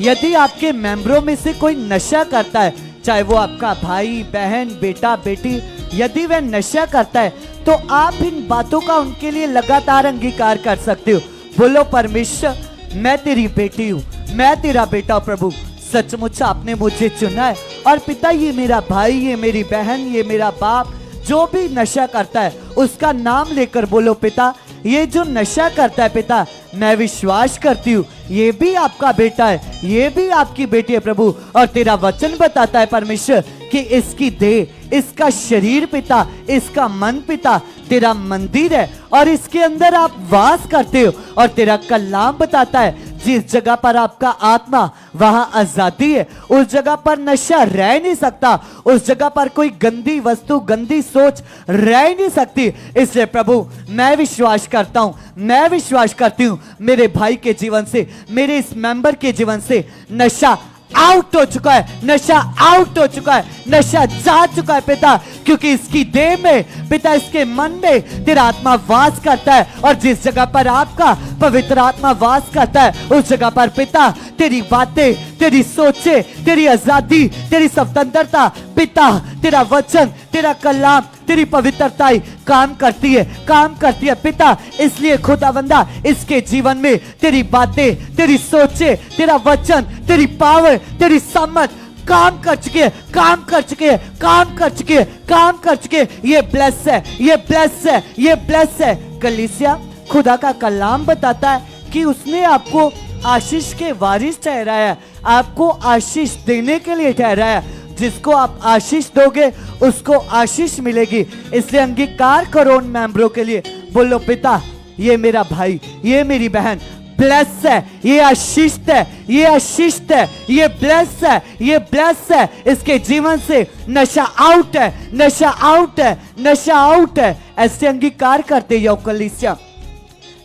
यदि आपके मेंबरों में से कोई नशा करता है, चाहे वो आपका भाई बहन बेटा बेटी, यदि वह नशा करता है तो आप इन बातों का उनके लिए लगातार अंगीकार कर सकते हो। बोलो परमेश्वर मैं तेरी बेटी हूँ, मैं तेरा बेटा हूँ प्रभु, सचमुच आपने मुझे चुना है। और पिता ये मेरा भाई, ये मेरी बहन, ये मेरा बाप जो भी नशा करता है उसका नाम लेकर बोलो पिता ये जो नशा करता है पिता मैं विश्वास करती हूँ ये भी आपका बेटा है, ये भी आपकी बेटी है प्रभु। और तेरा वचन बताता है परमेश्वर कि इसकी देह, इसका शरीर पिता, इसका मन पिता तेरा मंदिर है और इसके अंदर आप वास करते हो। और तेरा कलाम बताता है जिस जगह पर आपका आत्मा वहां आजादी है, उस जगह पर नशा रह नहीं सकता, उस जगह पर कोई गंदी वस्तु, गंदी सोच रह नहीं सकती। इसलिए प्रभु मैं विश्वास करता हूं, मैं विश्वास करती हूं मेरे भाई के जीवन से, मेरे इस मेंबर के जीवन से नशा आउट हो चुका है, नशा आउट हो चुका है, नशा जा चुका है पिता, क्योंकि इसकी देह में पिता, इसके मन में तेरा आत्मा वास करता है। और जिस जगह पर आपका पवित्र आत्मा वास करता है, उस जगह पर पिता तेरी बातें, तेरी सोचे, तेरी आजादी, तेरी स्वतंत्रता पिता, तेरा वचन, तेरा कलाम, तेरी पवित्रता काम करती है, काम करती है पिता। इसलिए खुदावंदा इसके जीवन में तेरी बातें, तेरी सोचे, तेरा वचन, तेरी पावर, तेरी समझ काम कर चुके हैं, काम कर चुके हैं, काम कर चुके हैं, काम कर चुके हैं। ये ब्लेस है, ये ब्लेस है, ये ब्लेस है। कलीसिया, खुदा का कलाम बताता है कि उसने आपको आशीष के वारिस ठहराया, आपको आशीष देने के लिए ठहराया। जिसको आप आशीष दोगे उसको आशीष मिलेगी। इसलिए अंगीकार करो उन मेंबरों के लिए, बोलो पिता ये मेरा भाई, ये मेरी बहन ब्लेस है, ये आशीषित है, ये आशीषित है, ये ब्लेस है, ये ब्लेस है। इसके जीवन से नशा आउट है, नशा आउट है, नशा आउट है। ऐसे अंगीकार करते जाओ कलीसिया।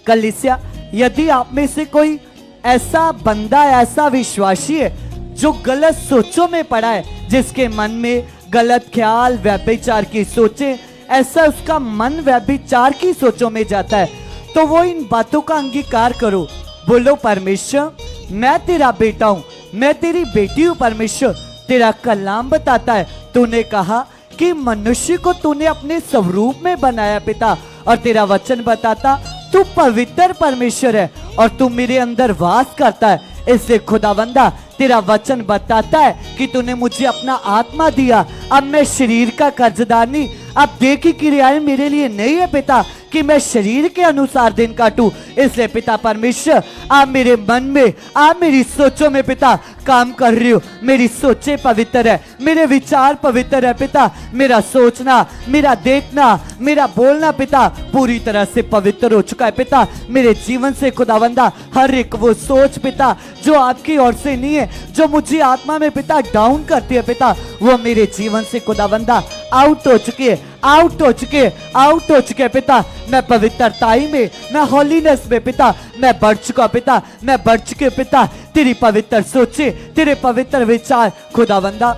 कलीसिया, यदि आप में से कोई ऐसा बंदा, ऐसा विश्वासी है जो गलत सोचों में पड़ा है, जिसके मन में गलत ख्याल, व्यभिचार की सोचें, ऐसा उसका मन व्यभिचार की सोचों में जाता है, तो वो इन बातों का अंगीकार करो। बोलो परमेश्वर मैं तेरा बेटा हूं, मैं तेरी बेटी हूं। परमेश्वर तेरा कलाम बताता है, तूने कहा कि मनुष्य को तूने अपने स्वरूप में बनाया पिता, और तेरा वचन बताता तू पवित्र परमेश्वर है और तू मेरे अंदर वास करता है। इससे खुदावंदा तेरा वचन बताता है कि तूने मुझे अपना आत्मा दिया, अब मैं शरीर का कर्जदार नहीं। अब देह की क्रियाएं मेरे लिए नहीं है पिता कि मैं शरीर के अनुसार दिन काटूं। इसलिए पिता परमेश्वर आप मेरे मन में, आप मेरी सोचों में पिता काम कर रही हो। मेरी सोचें पवित्र है, मेरे विचार पवित्र है पिता, मेरा सोचना, मेरा देखना, मेरा बोलना पिता पूरी तरह से पवित्र हो चुका है पिता। मेरे जीवन से खुदावंदा हर एक वो सोच पिता जो आपकी ओर से नहीं है, जो मुझे आत्मा में पिता डाउन करती है पिता, वो मेरे जीवन से खुदावंदा आउट हो चुकी है, आउट हो चुके, आउट हो चुके पिता। मैं पवित्रताई में, मैं होलीनेस में पिता मैं बढ़ चुका पिता, मैं बढ़ चुके पिता। तेरी पवित्र सोचे, तेरे पवित्र विचार खुदावंदा।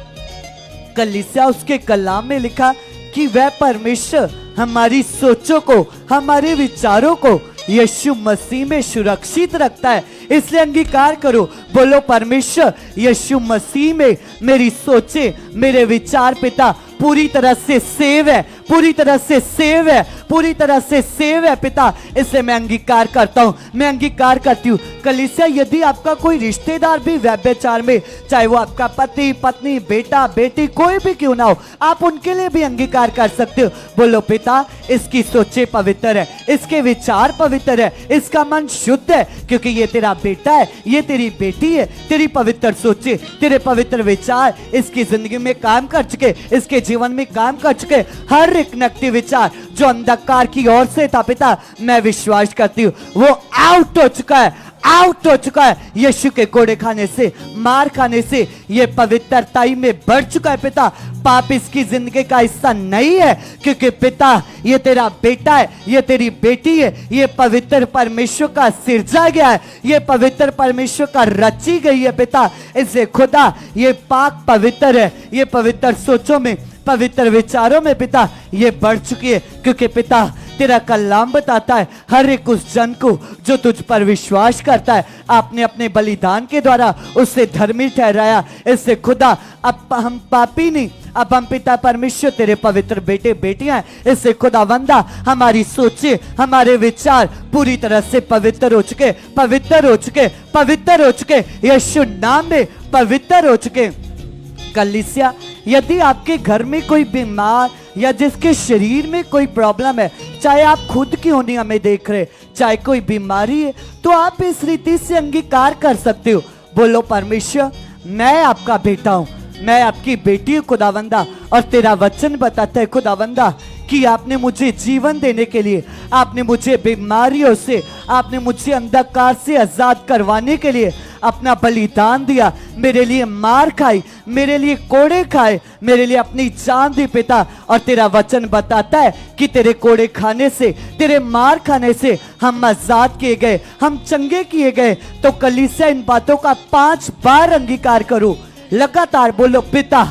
कलीसिया उसके कलाम में लिखा कि वह परमेश्वर हमारी सोचों को, हमारे विचारों को यीशु मसीह में सुरक्षित रखता है। इसलिए अंगीकार करो, बोलो परमेश्वर यीशु मसीह में मेरी सोचे, मेरे विचार पिता पूरी तरह से सेव है, पूरी तरह से सेव है, पूरी तरह से सेव है पिता। इससे मैं अंगीकार करता हूं, मैं अंगीकार करती हूं। कलीसिया, यदि आपका कोई रिश्तेदार भी व्यभिचार में, चाहे वो आपका पति, पत्नी, बेटा, बेटी, कोई भी क्यों ना हो, आप उनके लिए भी अंगीकार कर सकते हो। बोलो पिता इसकी सोचे पवित्र है, इसके विचार पवित्र है, इसका मन शुद्ध है, क्योंकि ये तेरा बेटा है, ये तेरी बेटी है। तेरी पवित्र सोचे, तेरे पवित्र विचार इसकी जिंदगी में काम कर चुके, इसके जीवन में काम कर चुके। हर एक नेगेटिव विचार जो अंधकार की ओर से था पिता, मैं विश्वास करती हूँ वो आउट हो चुका है, आउट हो चुका है। यीशु के कोड़े खाने से, मार खाने से ये पवित्रताई में बढ़ चुका है पिता। पाप इसकी जिंदगी का हिस्सा नहीं है, क्योंकि पिता ये तेरा बेटा है, ये तेरी बेटी है, ये पवित्र परमेश्वर का सिरजा गया है, ये पवित्र परमेश्वर का रची गई है पिता। इससे खुदा ये पाक पवित्र है, ये पवित्र सोचों में, पवित्र विचारों में पिता ये बढ़ चुकी है, क्योंकि पिता तेरा कलाम बताता है हर एक उस जन को जो तुझ पर विश्वास करता है आपने अपने बलिदान के द्वारा उससे धर्मी ठहराया। इससे खुदा अब हम पापी नहीं, अब हम पिता परमेश्वर तेरे पवित्र बेटे बेटियां हैं। इससे खुदावंदा हमारी सोचे, हमारे विचार पूरी तरह से पवित्र हो चुके, पवित्र हो चुके, पवित्र हो चुके, यीशु नाम में पवित्र हो चुके। कलीसिया, यदि आपके घर में कोई बीमार या जिसके शरीर में कोई प्रॉब्लम है, चाहे आप खुद की होनिया में देख रहे, चाहे कोई बीमारी है, तो आप इस रीति से अंगीकार कर सकते हो। बोलो परमेश्वर मैं आपका बेटा हूं, मैं आपकी बेटी हूं खुदावंदा। और तेरा वचन बताता है खुदावंदा कि आपने मुझे जीवन देने के लिए, आपने मुझे बीमारियों से, आपने मुझे अंधकार से आजाद करवाने के लिए अपना बलिदान दिया, मेरे लिए मार खाई, मेरे लिए कोड़े खाए, मेरे लिए अपनी जान दी पिता। और तेरा वचन बताता है कि तेरे कोड़े खाने से, तेरे मार खाने से हम आजाद किए गए, हम चंगे किए गए। तो कलीसिया इन बातों का 5 बार अंगीकार करो, लगातार बोलो, पिता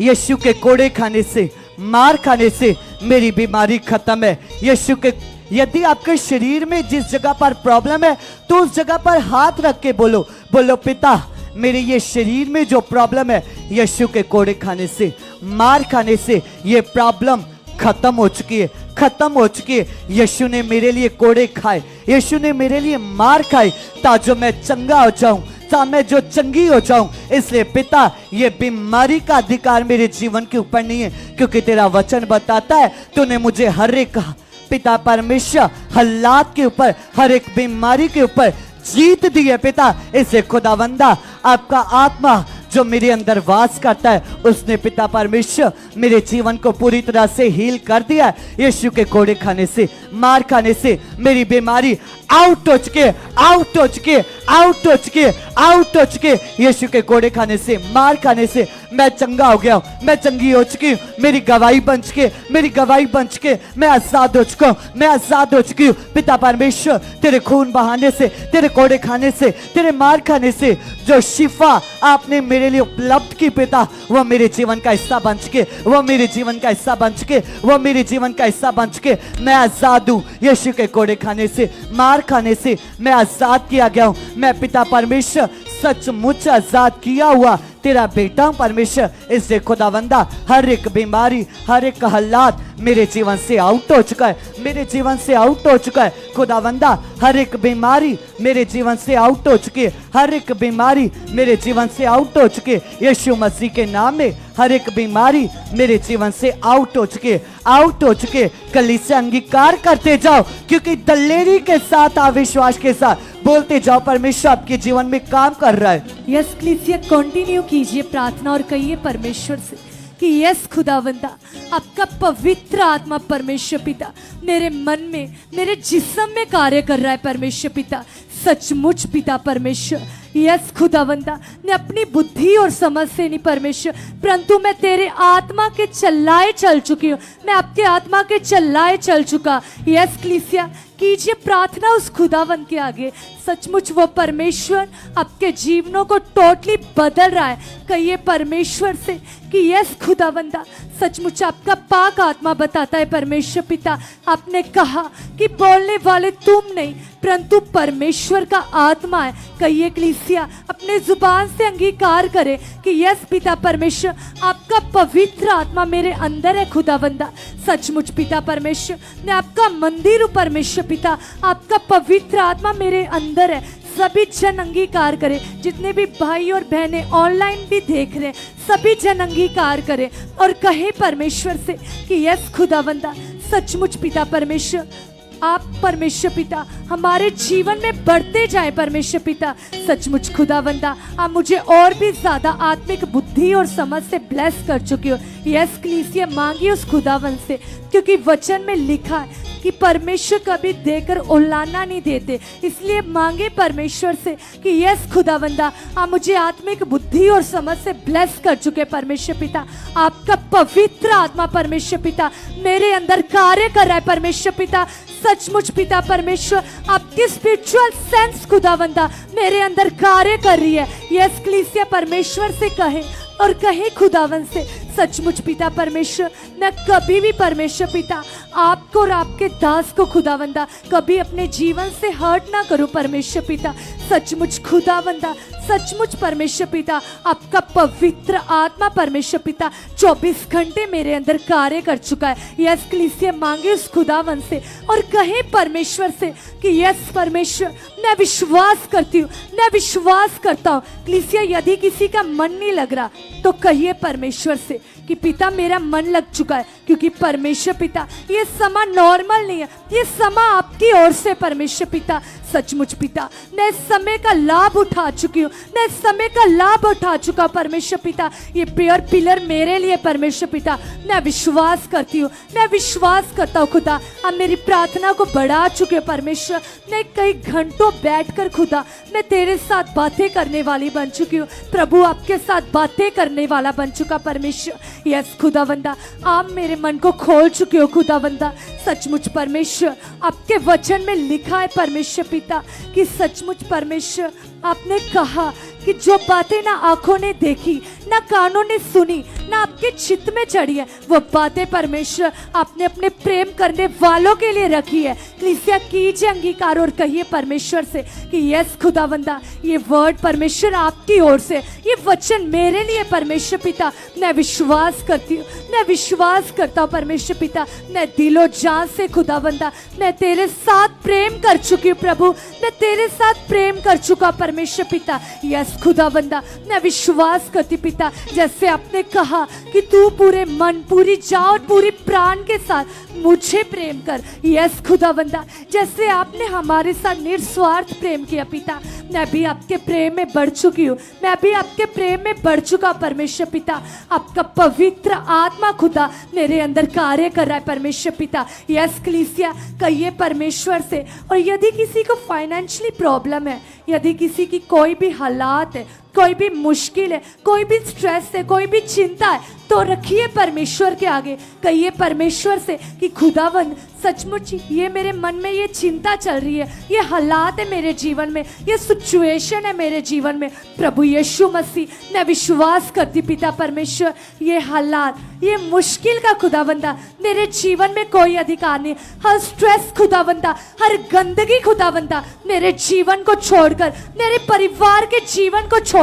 यीशु के कोड़े खाने से, मार खाने से मेरी बीमारी खत्म है। यीशु के, यदि आपके शरीर में जिस जगह पर प्रॉब्लम है तो उस जगह पर हाथ रख के बोलो, बोलो पिता मेरे ये शरीर में जो प्रॉब्लम है, यीशु के कोड़े खाने से, मार खाने से ये प्रॉब्लम खत्म हो चुकी है, खत्म हो चुकी है। यीशु ने मेरे लिए कोड़े खाए, यीशु ने मेरे लिए मार खाई, ताकि मैं चंगा हो जाऊं, ताकि मैं जो चंगी हो जाऊं। इसलिए पिता ये बीमारी का अधिकार मेरे जीवन के ऊपर नहीं है, क्योंकि तेरा वचन बताता है तूने मुझे हर एक पिता परमेश्वर हालात के ऊपर, हर एक बीमारी के ऊपर जीत दी है पिता। इसे खुदावंदा आपका आत्मा जो मेरे अंदर वास करता है, उसने पिता परमेश्वर मेरे जीवन को पूरी तरह से हील कर दिया है। यीशु के कोड़े खाने से, मार खाने से मेरी बीमारी आउट हो चुके, आउट हो चुके, आउट हो चुके, आउट हो चुके। यीशु के कोड़े खाने से, मार खाने से मैं चंगा हो गया हूं, मैं चंगी हो चुकी हूं, मेरी गवाही बन चुके, मेरी गवाही बन चुके, मैं आजाद हो चुका हूं, मैं आजाद हो चुकी हूं। पिता परमेश्वर तेरे खून बहाने से, तेरे कोड़े खाने से, तेरे मार खाने से जो शिफा आपने मेरे लिए उपलब्ध की पिता, वो मेरे जीवन का हिस्सा बन चुके, वो मेरे जीवन का हिस्सा बन चुके, वो मेरे जीवन का हिस्सा बन चुके। मैं आजाद हूं, यीशु के कोड़े खाने से, मार खाने से मैं आजाद किया गया हूं। मैं पिता परमेश्वर सचमुच आजाद किया हुआ तेरा बेटा हूं परमेश्वर। इससे खुदावंदा हर एक बीमारी, हर एक हालात मेरे जीवन से आउट हो चुका है, मेरे जीवन से आउट हो चुका है। खुदावंदा हर एक बीमारी मेरे जीवन से आउट हो चुकी है, हर एक बीमारी मेरे जीवन से आउट हो चुकी है। यीशु मसीह के नाम में हर एक बीमारी मेरे जीवन से आउट हो चुके, आउट हो चुके। कलीसिया अंगीकार करते जाओ, क्योंकि दलेरी के साथ, अविश्वास के साथ बोलते जाओ, परमेश्वर आपके जीवन में काम कर रहा है। यस कलीसिया कंटिन्यू कीजिए प्रार्थना और कहिए परमेश्वर से कि यस खुदावंदा आपका पवित्र आत्मा परमेश्वर पिता मेरे मन में, मेरे जिस्म में कार्य कर रहा है परमेश्वर पिता। सचमुच पिता परमेश्वर, यस खुदावंदा मैं अपनी बुद्धि और समझ से नहीं परमेश्वर, परंतु मैं तेरे आत्मा के चलाए चल चुकी हूँ, मैं आपके आत्मा के चलाए चल चुका। यस कलीसिया कीजिए प्रार्थना उस खुदावंद के आगे। सचमुच वो परमेश्वर आपके जीवनों को टोटली बदल रहा है। कहिए परमेश्वर से कि यस खुदावंदा सचमुच आपका पाक आत्मा बताता है परमेश्वर पिता, आपने कहा कि बोलने वाले तुम नहीं परंतु परमेश्वर का आत्मा है। कहिए कलीसिया अपने जुबान से अंगीकार करे कि यस पिता परमेश्वर आपका पवित्र आत्मा मेरे अंदर है खुदावंदा। सचमुच पिता परमेश्वर मैं आपका मंदिर हूँ परमेश्वर पिता, आपका पवित्र आत्मा मेरे अंदर है। सभी जन अंगीकार करें, जितने भी भाई और बहनें ऑनलाइन भी देख रहे हैं सभी जन अंगीकार करें और कहे परमेश्वर से कि यस खुदावंदा सचमुच पिता परमेश्वर आप परमेश्वर पिता हमारे जीवन में बढ़ते जाए परमेश्वर पिता। सचमुच खुदावंदा आप मुझे और भी ज्यादा आत्मिक बुद्धि और समझ से ब्लेस कर चुके हो। यस कलीसिया मांगिए उस खुदावंद से, क्योंकि वचन में लिखा है कि परमेश्वर कभी देकर उलाना नहीं देते। इसलिए मांगे परमेश्वर से कि यस खुदावंदा आप मुझे आत्मिक बुद्धि और समझ से ब्लेस कर चुके परमेश्वर पिता। आपका पवित्र आत्मा परमेश्वर पिता मेरे अंदर कार्य कर रहा है परमेश्वर पिता। सचमुच पिता परमेश्वर आपकी स्पिरिचुअल सेंस खुदावंदा मेरे अंदर कार्य कर रही है। यस कलीसिया परमेश्वर से कहे और कहे खुदावन से सचमुच पिता परमेश्वर मैं कभी भी परमेश्वर पिता आपको और आपके दास को खुदावंदा कभी अपने जीवन से हर्ट ना करूं परमेश्वर पिता। सचमुच खुदावंदा सचमुच परमेश्वर पिता आपका पवित्र आत्मा परमेश्वर पिता 24 घंटे मेरे अंदर कार्य कर चुका है। यस कलीसिया मांगे उस खुदावन से और कहे परमेश्वर से कि यस परमेश्वर मैं विश्वास करती हूँ, मैं विश्वास करता हूँ। कलीसिया यदि किसी का मन नहीं लग रहा तो कहिए परमेश्वर से कि पिता मेरा मन लग चुका है, क्योंकि परमेश्वर पिता ये समा नॉर्मल नहीं है, ये समा आपकी ओर से परमेश्वर पिता। सचमुच पिता मैं इस समय का लाभ उठा चुकी हूँ, मैं इस समय का लाभ उठा चुका हूँ परमेश्वर पिता। ये प्रेयर पिलर मेरे लिए परमेश्वर पिता, मैं विश्वास करती हूँ, मैं विश्वास करता हूँ खुदा। अब मेरी प्रार्थना को बढ़ा चुके हो परमेश्वर। मैं कई घंटों बैठकर खुदा मैं तेरे साथ बातें करने वाली बन चुकी हूँ प्रभु, आपके साथ बातें करने वाला बन चुका परमेश्वर। यस खुदावंदा, आप मेरे मन को खोल चुके हो खुदावंदा। सचमुच परमेश्वर आपके वचन में लिखा है परमेश्वर पिता कि सचमुच परमेश्वर आपने कहा कि जो बातें ना आंखों ने देखी, ना कानों ने सुनी, ना आपके चित्त में चढ़ी है, वो बातें परमेश्वर आपने अपने प्रेम करने वालों के लिए रखी है। कलीसिया कीजिए अंगीकार और कहिए परमेश्वर से कि यस खुदावंदा, ये वर्ड परमेश्वर आपकी ओर से, ये वचन मेरे लिए परमेश्वर पिता। मैं विश्वास करती हूँ, मैं विश्वास करता हूँ परमेश्वर पिता। मैं दिलो जान से खुदावंदा मैं तेरे साथ प्रेम कर चुकी हूँ प्रभु, मैं तेरे साथ प्रेम कर चुका परमेश्वर पिता। यस खुदावंदा, मैं विश्वास करती पिता, जैसे आपने कहा कि तू पूरे मन, पूरी जान और पूरी प्राण के साथ मुझे प्रेम कर। यस खुदावंदा, जैसे आपने हमारे साथ निस्वार्थ प्रेम किया पिता, मैं भी आपके प्रेम में बढ़ चुकी हूँ, मैं भी आपके प्रेम में बढ़ चुका परमेश्वर पिता। आपका पवित्र आत्मा खुदा मेरे अंदर कार्य कर रहा है परमेश्वर पिता। यस कलीसिया कहिए परमेश्वर से। और यदि किसी को फाइनेंशियली प्रॉब्लम है, यदि किसी की कोई भी हालात है, कोई भी मुश्किल है, कोई भी स्ट्रेस है, कोई भी चिंता है, तो रखिए परमेश्वर के आगे। कहिए परमेश्वर से कि खुदावंद सचमुच ये मेरे मन में ये चिंता चल रही है, ये हालात है मेरे जीवन में, ये सिचुएशन है मेरे जीवन में। प्रभु यीशु मसीह, मैं विश्वास करती पिता परमेश्वर, ये हालात, ये मुश्किल का खुदावंदा मेरे जीवन में कोई अधिकार नहीं। हर स्ट्रेस खुदावंदा, हर गंदगी खुदावंदा मेरे जीवन को छोड़कर, मेरे परिवार के जीवन को छोड़कर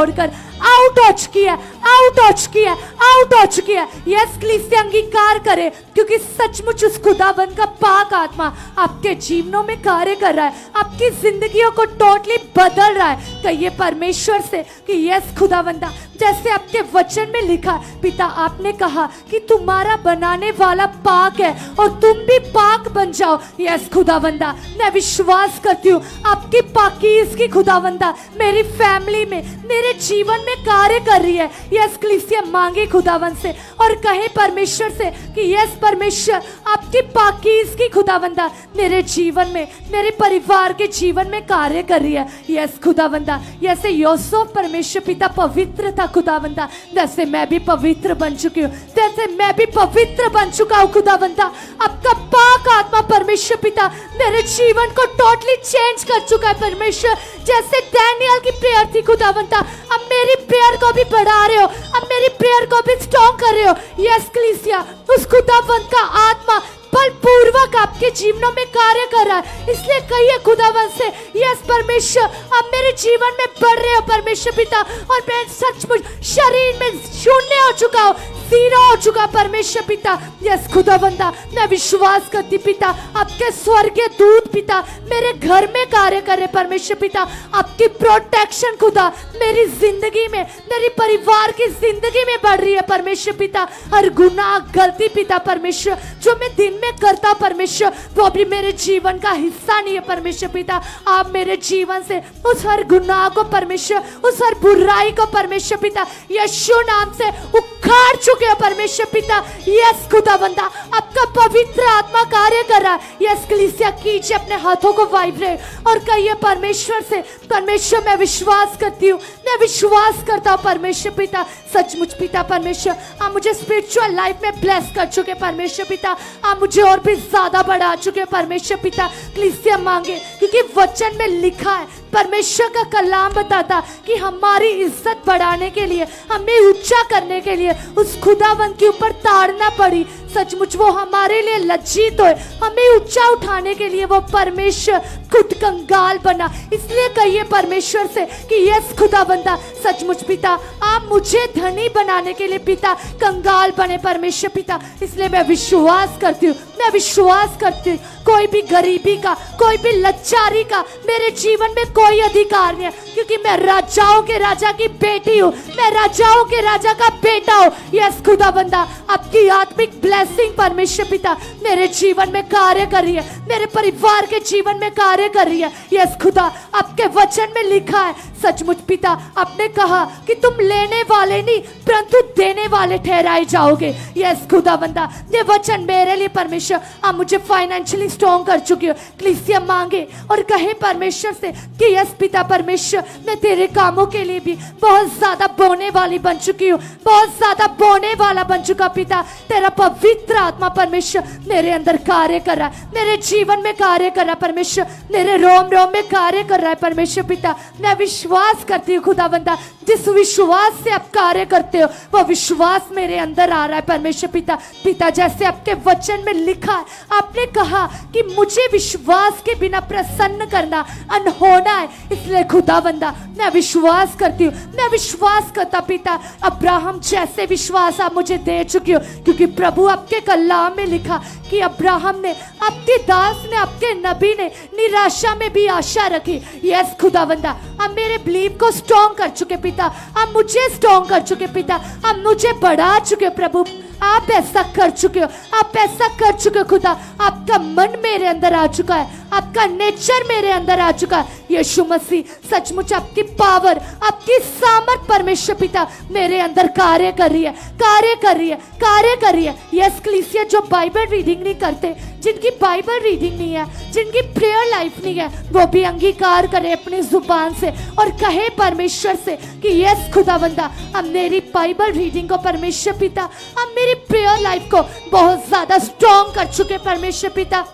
आउट हो चुकी है, आउट हो चुकी है, आउट हो चुकी है। यस कलीसिया अंगीकार करे, क्योंकि सचमुच उस खुदाबंद का पाक आत्मा आपके जीवनों में कार्य कर रहा है, आपकी जिंदगियों को टोटली बदल रहा है। कहिए परमेश्वर से कि यस खुदाबंदा, जैसे आपके वचन में लिखा पिता, आपने कहा कि तुम्हारा बनाने वाला पाक है और तुम भी पाक बन जाओ। यस खुदावंदा, मैं विश्वास करती हूँ आपकी पाकीज़गी खुदावंदा मेरी फैमिली में, मेरे जीवन में कार्य कर रही है। यस कलीसिया मांगे खुदावंद से और कहे परमेश्वर से कि यस परमेश्वर, आपकी पाकीज़गी खुदावंदा मेरे जीवन में, मेरे परिवार के जीवन में कार्य कर रही है। यस खुदावंदा, जैसे यूसुफ परमेश्वर पिता पवित्र था खुदावंदा, वैसे मैं भी पवित्र बन चुकी हूँ, जैसे मैं भी पवित्र बन चुका हूँ खुदावंदा। आपका पाक आत्मा परमेश्वर पिता मेरे जीवन को टोटली चेंज कर चुका है परमेश्वर। जैसे डैनियल की प्रेयर थी खुदावंदा, अब मेरी प्रेयर को भी बढ़ा रहे हो, अब मेरी प्रेयर को भी स्ट्रॉन्ग कर रहे हो। यस कलीसिया, उस खुदावंद का आत्मा बलपूर्वक आपके जीवनों में कार्य कर रहा है। इसलिए कहिए खुदावंद से, यस परमेश्वर, अब मेरे जीवन में बढ़ रहे हो परमेश्वर पिता, और मैं सचमुच शरीर में शून्य हो चुका हूँ, जीरो हो चुका परमेश्वर पिता। यस खुदावंदा, मैं विश्वास करती पिता, आपके स्वर्गीय दूत पिता मेरे घर में कार्य कर रहे परमेश्वर पिता। आपकी प्रोटेक्शन खुदा मेरी जिंदगी में, मेरी परिवार की जिंदगी में बढ़ रही है परमेश्वर पिता। हर गुनाह गलती पिता परमेश्वर जो मैं दिन में करता परमेश्वर, वो भी मेरे जीवन का हिस्सा नहीं है परमेश्वर पिता। आप मेरे जीवन से उस हर गुनाह को परमेश्वर, उस हर बुराई को परमेश्वर पिता यीशु नाम से उखाड़ चुके हो परमेश्वर पिता। यस खुदावंदा, आपका पवित्र आत्मा कार्य कर रहा है। यस कलीसिया कीजिए अपने हाथों को वाइब्रेट और कहिए परमेश्वर से, परमेश्वर मैं विश्वास करती हूँ, मैं विश्वास करता हूँ परमेश्वर पिता। सचमुच पिता परमेश्वर, आप मुझे स्पिरिचुअल लाइफ में ब्लेस कर चुके परमेश्वर पिता, आप मुझे और भी ज्यादा बढ़ा चुके परमेश्वर पिता। कलीसिया मांगे, क्योंकि वचन में लिखा है, परमेश्वर का कलाम बताता कि हमारी इज्जत बढ़ाने के लिए, हमें ऊंचा करने के लिए उस खुदावंद के ऊपर ताड़ना पड़ी। सचमुच वो हमारे लिए लज्जित हुए, हमें ऊंचा उठाने के लिए वो परमेश्वर खुद कंगाल बना। इसलिए कहिए परमेश्वर से कि यस खुदावंदा, सचमुच पिता आप मुझे धनी बनाने के लिए पिता कंगाल बने परमेश्वर पिता। इसलिए मैं विश्वास करती हूँ, मैं विश्वास करती हूँ कोई भी गरीबी का, कोई भी लाचारी का मेरे जीवन में कोई अधिकार नहीं है, क्योंकि मैं राजाओं के राजा की बेटी हूँ, मैं राजाओं के राजा का बेटा हूँ। यस खुदावंदा, आपकी आत्मिक ब्लेसिंग परमेश्वर पिता मेरे जीवन में कार्य कर रही है, मेरे परिवार के जीवन में कार्य कार्य कर रही है। यस खुदा, आपके वचन में लिखा है सचमुच पिता, आपने कहा कि तुम लेने वाले नहीं परंतु देने वाले ठहराए जाओगे। यस खुदावंदा, ये वचन मेरे लिए परमेश्वर, आप मुझे फाइनेंशियली स्ट्रॉन्ग कर चुके हो। कलीसिया मांगे और कहे परमेश्वर से कि यस पिता परमेश्वर, मैं तेरे कामों के लिए भी बहुत ज्यादा बोने वाली बन चुकी हूँ, बहुत ज्यादा बोने वाला बन चुका पिता। तेरा पवित्र आत्मा परमेश्वर मेरे अंदर कार्य कर रहा है, मेरे जीवन में कार्य कर रहा है परमेश्वर, मेरे रोम रोम में कार्य कर रहा है परमेश्वर पिता। मैं विश्वास करती हूँ खुदावंदा, जिस विश्वास से आप कार्य करते हो वो विश्वास मेरे अंदर आ रहा है परमेश्वर पिता। पिता, जैसे आपके वचन में लिखा है, आपने कहा कि मुझे विश्वास के बिना प्रसन्न करना अनहोना है, इसलिए खुदावंदा मैं विश्वास करती हूँ, मैं विश्वास करता पिता, अब्राहम जैसे विश्वास आप मुझे दे चुकी हो, क्योंकि प्रभु आपके कलाम में लिखा कि अब्राहम ने, आपके दास ने, आपके नबी ने निराशा में भी आशा रखी। यस खुदावंदा, आप मेरे बिलीव को स्ट्रॉन्ग कर चुके पिता, आप मुझे स्ट्रॉन्ग कर चुके पिता, आप मुझे बढ़ा चुके प्रभु, आप ऐसा कर चुके हो, आप ऐसा कर चुके हो खुदा। आपका मन मेरे अंदर आ चुका है, आपका नेचर मेरे अंदर आ चुका है। यीशु मसीह, सचमुच आपकी पावर, आपकी सामर्थ परमेश्वर पिता मेरे अंदर कार्य कर रही है, कार्य कर रही है, कार्य कर रही है। यस कलीसिया, जो बाइबल रीडिंग नहीं करते, जिनकी बाइबल रीडिंग नहीं है, जिनकी प्रेयर लाइफ नहीं है, वो भी अंगीकार करे अपनी जुबान से और कहे परमेश्वर से कि यस खुदावंदा, अब मेरी बाइबल रीडिंग को परमेश्वर पिता, अब मेरी प्रेयर लाइफ को बहुत ज्यादा स्ट्रॉन्ग कर चुके परमेश्वर पिता,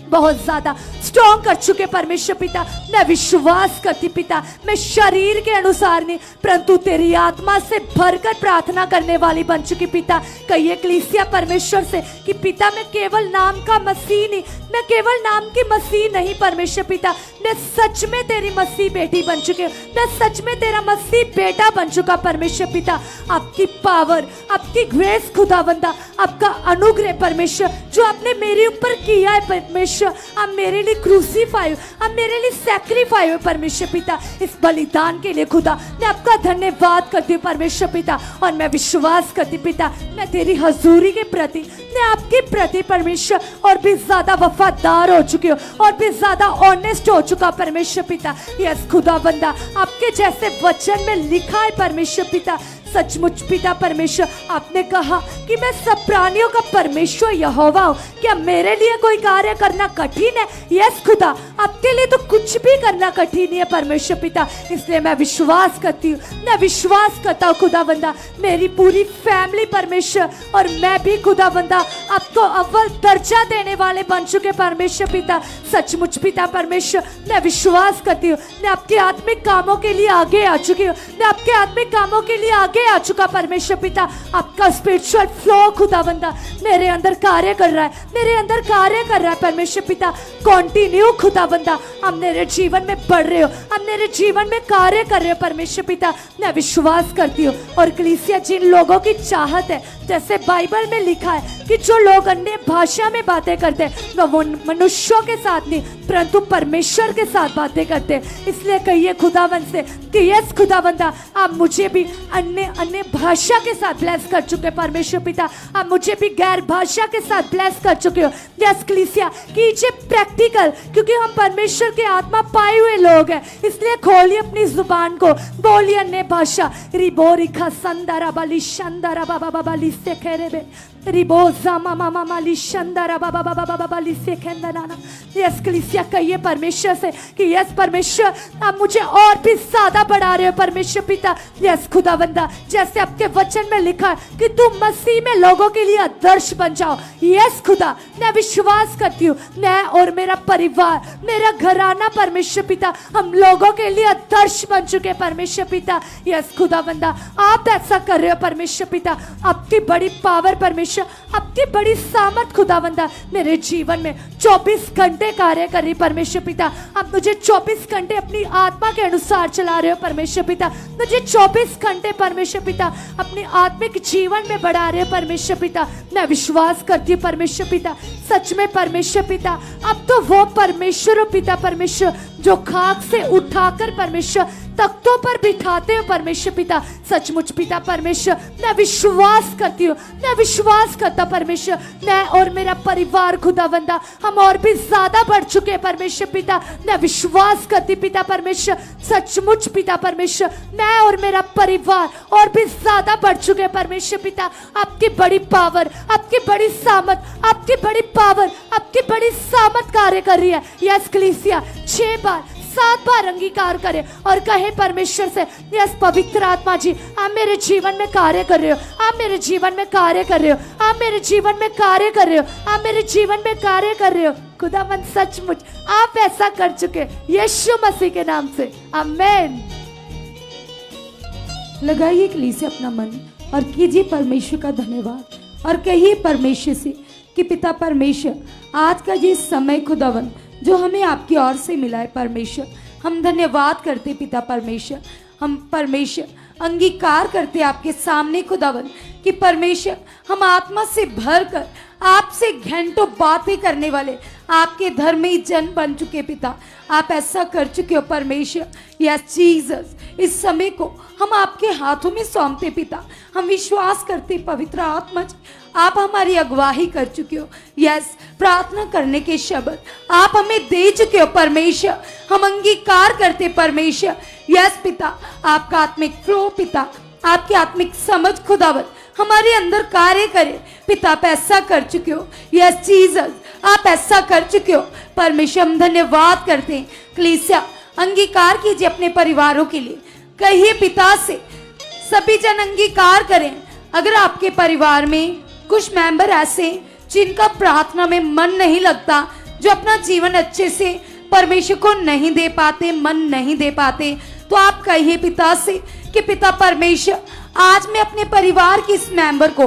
बहुत ज्यादा स्ट्रॉन्ग कर चुके परमेश्वर पिता। मैं विश्वास करती पिता, मैं शरीर के अनुसार नहीं परंतु तेरी आत्मा से भरकर प्रार्थना करने वाली बन चुकी पिता। कहिए कलीसिया परमेश्वर से कि पिता, मैं केवल नाम का मसीह नहीं, मैं केवल नाम की मसीह नहीं परमेश्वर पिता, मैं सच में तेरी मसीह बेटी बन चुकी हूँ, मैं सच में तेरा मसीह बेटा बन चुका परमेश्वर पिता। आपकी पावर, आपकी ग्रेस खुदावंदा, आपका अनुग्रह परमेश्वर, जो आपने मेरे ऊपर किया है परमेश्वर, आप मेरे लिए क्रूसीफाई हो, आप मेरे लिए सैक्रिफाई हो परमेश्वर पिता। इस बलिदान के लिए खुदा मैं आपका धन्यवाद करती हूँ परमेश्वर पिता, और मैं विश्वास करती पिता, मैं तेरी हजूरी के प्रति, मैं आपके प्रति परमेश्वर और भी ज्यादा वफादार हो चुकी हूँ, और भी ज्यादा ऑनेस्ट हो चुका परमेश्वर पिता। यस खुदाबंदा, आपके जैसे वचन में लिखा है परमेश्वर पिता, सचमुच पिता परमेश्वर, आपने कहा कि मैं सब प्राणियों का परमेश्वर यहोवा हूँ। क्या मेरे लिए कोई कार्य करना कठिन है? यस खुदा, आपके लिए तो कुछ भी करना कठिन नहीं है परमेश्वर पिता। इसलिए मैं विश्वास करती हूँ, मैं विश्वास करता हूँ खुदाबंदा, मेरी पूरी फैमिली परमेश्वर और मैं भी खुदाबंदा आपको अव्वल दर्जा देने वाले बन चुके परमेश्वर पिता। सचमुच पिता परमेश्वर, मैं विश्वास करती हूँ, मैं आपके आत्मिक कामों के लिए आगे आ चुकी हूँ, मैं आपके आत्मिक कामों के लिए आगे आ चुका परमेश्वर पिता। आपका स्पिरिचुअल फ्लो खुदाबंदा मेरे अंदर कार्य कर रहा है, मेरे अंदर कार्य कर रहा है परमेश्वर पिता। कंटिन्यू खुदाबंदा, आप मेरे जीवन में बढ़ रहे हो, आप मेरे जीवन में कार्य कर रहे हो परमेश्वर पिता। मैं विश्वास करती हूँ। और कलीसिया, जिन लोगों की चाहत है, जैसे बाइबल में लिखा है कि जो लोग अन्य भाषा में बातें करते हैं वो मनुष्यों के साथ नहीं परंतु परमेश्वर के साथ बातें करते हैं। इसलिए कहिए खुदावंद से कि यस खुदावंदा, आप मुझे भी अन्य भाषा के साथ ब्लेस कर चुके परमेश्वर पिता, आप मुझे भी गैर भाषा के साथ ब्लेस कर चुके हो। यस कलीसिया, कीजिए प्रैक्टिकल, क्योंकि हम परमेश्वर के आत्मा पाए हुए लोग हैं। इसलिए खोलिए अपनी जुबान को, बोलिए अन्य भाषा। रिबोरिखा संदरा बली शंदरा बाबा बाबा लिसे खेरेबे रिबोजा मामा मामा लिशंदरा बाबा बाबा बाबा लिसे खेंदनाना। यस कलीसिया, कहिए परमेश्वर से कि यस परमेश्वर, आप मुझे और भी ज्यादा बढ़ा रहे हो परमेश्वर पिता। यस खुदावंदा, जैसे आपके वचन में लिखा है कि तुम मसीह में लोगों के लिए आदर्श बन जाओ। यस खुदा, मैं विश्वास करती हूँ, मैं और मेरा परिवार, मेरा घराना परमेश्वर पिता, हम लोगों के लिए आदर्श बन चुके परमेश्वर पिता। यस खुदावंदा, आप ऐसा कर रहे हो परमेश्वर पिता। आपकी बड़ी पावर परमेश्वर, आपकी बड़ी सामर्थ खुदावंदा मेरे जीवन में 24 घंटे कार्य कर रही परमेश्वर पिता। आप मुझे 24 घंटे अपनी आत्मा के अनुसार चला रहे हो परमेश्वर पिता। मुझे 24 घंटे परमेश्वर पिता अपने आत्मिक जीवन में बढ़ा रहे हो परमेश्वर पिता। मैं विश्वास करती हूँ परमेश्वर पिता, सच में परमेश्वर पिता, अब तो वो परमेश्वर हो पिता परमेश्वर जो खाक से उठाकर परमेश्वर तख्तों पर बिठाते हो परमेश्वर पिता, सचमुच पिता परमेश्वर मैं विश्वास करती हूँ, मैं विश्वास करता परमेश्वर, मैं और मेरा परिवार खुदावंदा हम और भी ज्यादा बढ़ चुके हैं परमेश्वर पिता। मैं विश्वास करती पिता परमेश्वर, सचमुच पिता परमेश्वर मैं और मेरा परिवार और भी ज्यादा बढ़ चुके हैं परमेश्वर पिता। आपकी बड़ी पावर, आपकी बड़ी सामत, आपकी बड़ी पावर, आपकी बड़ी सामत कार्य कर रही है। यस कलीसिया 6 बार 7 बार अंगीकार करे और कहे परमेश्वर से, यस पवित्र आत्मा जी आप मेरे जीवन में कार्य कर रहे हो, आप मेरे जीवन में कार्य कर रहे हो, आप मेरे जीवन में कार्य कर रहे हो, आप मेरे जीवन में कार्य कर रहे हो खुदावंद, सचमुच आप ऐसा कर चुके यीशु मसीह के नाम से, आमेन। लगाइए कलीसिया अपना मन और कीजिए परमेश्वर का धन्यवाद और कहिए परमेश्वर से कि पिता परमेश्वर आज का ये समय खुदावन जो हमें आपकी ओर से मिला है परमेश्वर, हम धन्यवाद करते पिता परमेश्वर। हम परमेश्वर अंगीकार करते आपके सामने खुदावन कि परमेश्वर हम आत्मा से भरकर आपसे घंटों बातें करने वाले आपके धर्मी जन बन चुके पिता। आप ऐसा कर चुके हो परमेश्वर। यस जीसस, इस समय को हम आपके हाथों में सौंपते पिता। हम विश्वास करते पवित्र आत्मा जी आप हमारी अगुवाई कर चुके हो। यस, प्रार्थना करने के शब्द आप हमें दे चुके हो परमेश्वर। हम अंगीकार करते परमेश्वर। यस पिता, आपका आत्मिक फ्लो पिता, आपकी आत्मिक समझ खुदावत हमारे अंदर कार्य करे पिता। आप ऐसा कर चुके हो। यस जीसस, आप ऐसा कर चुके हो परमेश्वर। हम धन्यवाद करते हैं। कलीसिया अंगीकार कीजिए अपने परिवारों के लिए। कहिए पिता से, सभी जन अंगीकार करें। अगर आपके परिवार में कुछ मेंबर ऐसे जिनका प्रार्थना में मन नहीं लगता, जो अपना जीवन अच्छे से परमेश्वर को नहीं दे पाते, मन नहीं दे पाते, तो आप कहिए पिता से कि पिता परमेश्वर आज मैं अपने परिवार के इस मेंबर को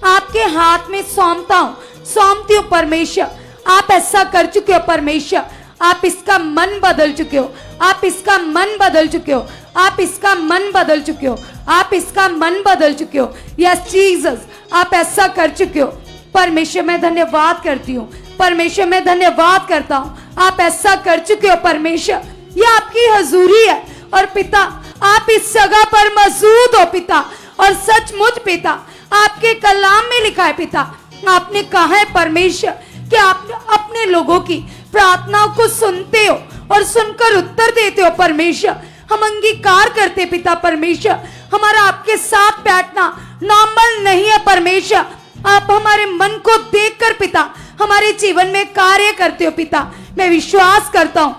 आपके हाथ में सौंपती हूँ परमेश्वर। आप ऐसा कर चुके हो परमेश्वर। आप इसका मन बदल चुके हो, आप इसका मन बदल चुके हो, आप इसका मन बदल चुके हो, आप इसका मन बदल चुके हो। यस जीसस, आप ऐसा कर चुके हो परमेश्वर। मैं धन्यवाद करती हूँ परमेश्वर, मैं धन्यवाद करता हूँ। आप ऐसा कर चुके हो परमेश्वर। ये आपकी हजूरी है और पिता आप इस जगह पर मौजूद हो पिता। और सचमुच पिता आपके कलाम में लिखा है पिता, आपने कहा है परमेश्वर कि आप अपने लोगों की प्रार्थनाओं को सुनते हो और सुनकर उत्तर देते हो परमेश्वर। हम अंगीकार करते पिता परमेश्वर, हमारा आपके साथ बैठना नॉर्मल नहीं है परमेश्वर। आप हमारे मन को देखकर पिता हमारे जीवन में कार्य करते हो पिता। मैं विश्वास करता हूँ,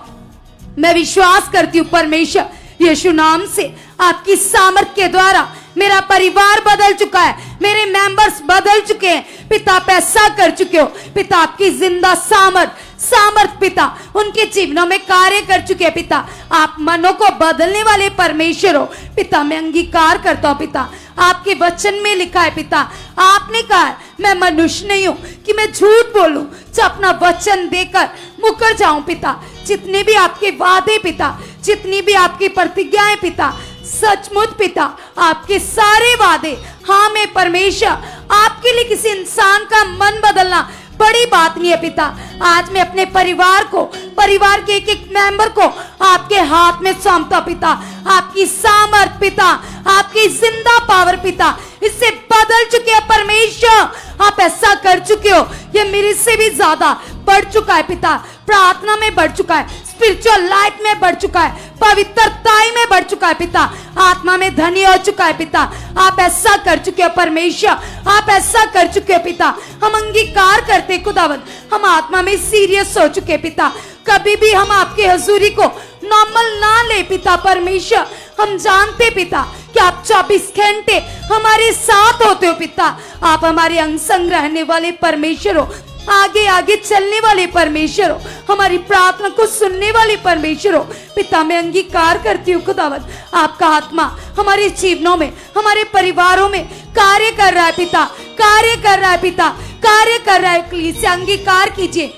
मैं विश्वास करती हूँ परमेश्वर। यीशु नाम से आपकी सामर्थ के द्वारा मेरा परिवार बदल चुका है, मेरे मेंबर्स बदल चुके हैं पिता। आप ऐसा कर चुके हो पिता। आपकी जिंदा सामर्थ पिता उनके जीवनों में कार्य कर चुके हैं पिता। आप मनों को बदलने वाले परमेश्वर हो पिता। मैं अंगीकार करता हूँ पिता, आपके वचन में लिखा है पिता, आपने कहा है मैं मनुष्य नहीं हूँ कि मैं झूठ बोलूं, जो अपना वचन देकर मुकर जाऊं पिता। जितने भी आपके वादे पिता, जितनी भी आपकी प्रतिज्ञाएं पिता, सचमुच पिता आपके सारे वादे हाँ में परमेश्वर। आपके लिए किसी इंसान का मन बदलना बड़ी बात नहीं है पिता। आज मैं अपने परिवार को, परिवार के एक एक मेंबर को आपके हाथ में सौंपता पिता। आपकी सामर्थ पिता, आपकी जिंदा पावर पिता इससे बदल चुके हैं परमेश्वर। आप ऐसा कर चुके हो, ये मेरे से भी ज्यादा बढ़ चुका है पिता। प्रार्थना में बढ़ चुका है, स्पिरिचुअल लाइफ में बढ़ चुका है, पवित्रताई में बढ़ चुका है पिता, आत्मा में धनी हो चुका है पिता। आप ऐसा कर चुके हो परमेश्वर, आप ऐसा कर चुके हो पिता। हम अंगीकार करते खुदावन, हम आत्मा में सीरियस हो चुके पिता। कभी भी हम आपके हजूरी को नॉर्मल ना ले पिता परमेश्वर। हम जानते पिता कि आप 24 घंटे हमारे साथ होते हो पिता। आप हमारे अंग संग रहने वाले परमेश्वर हो, आगे आगे चलने वाले परमेश्वर हो, हमारी प्रार्थना को सुनने वाले परमेश्वर हो पिता। मैं अंगीकार करती हूँ खुदावत, आपका आत्मा हमारे जीवनों में, हमारे परिवारों में कार्य कर रहा है पिता, कार्य कर रहा है पिता, कार्य कर रहा है। कलीसिया अंगीकार कीजिए,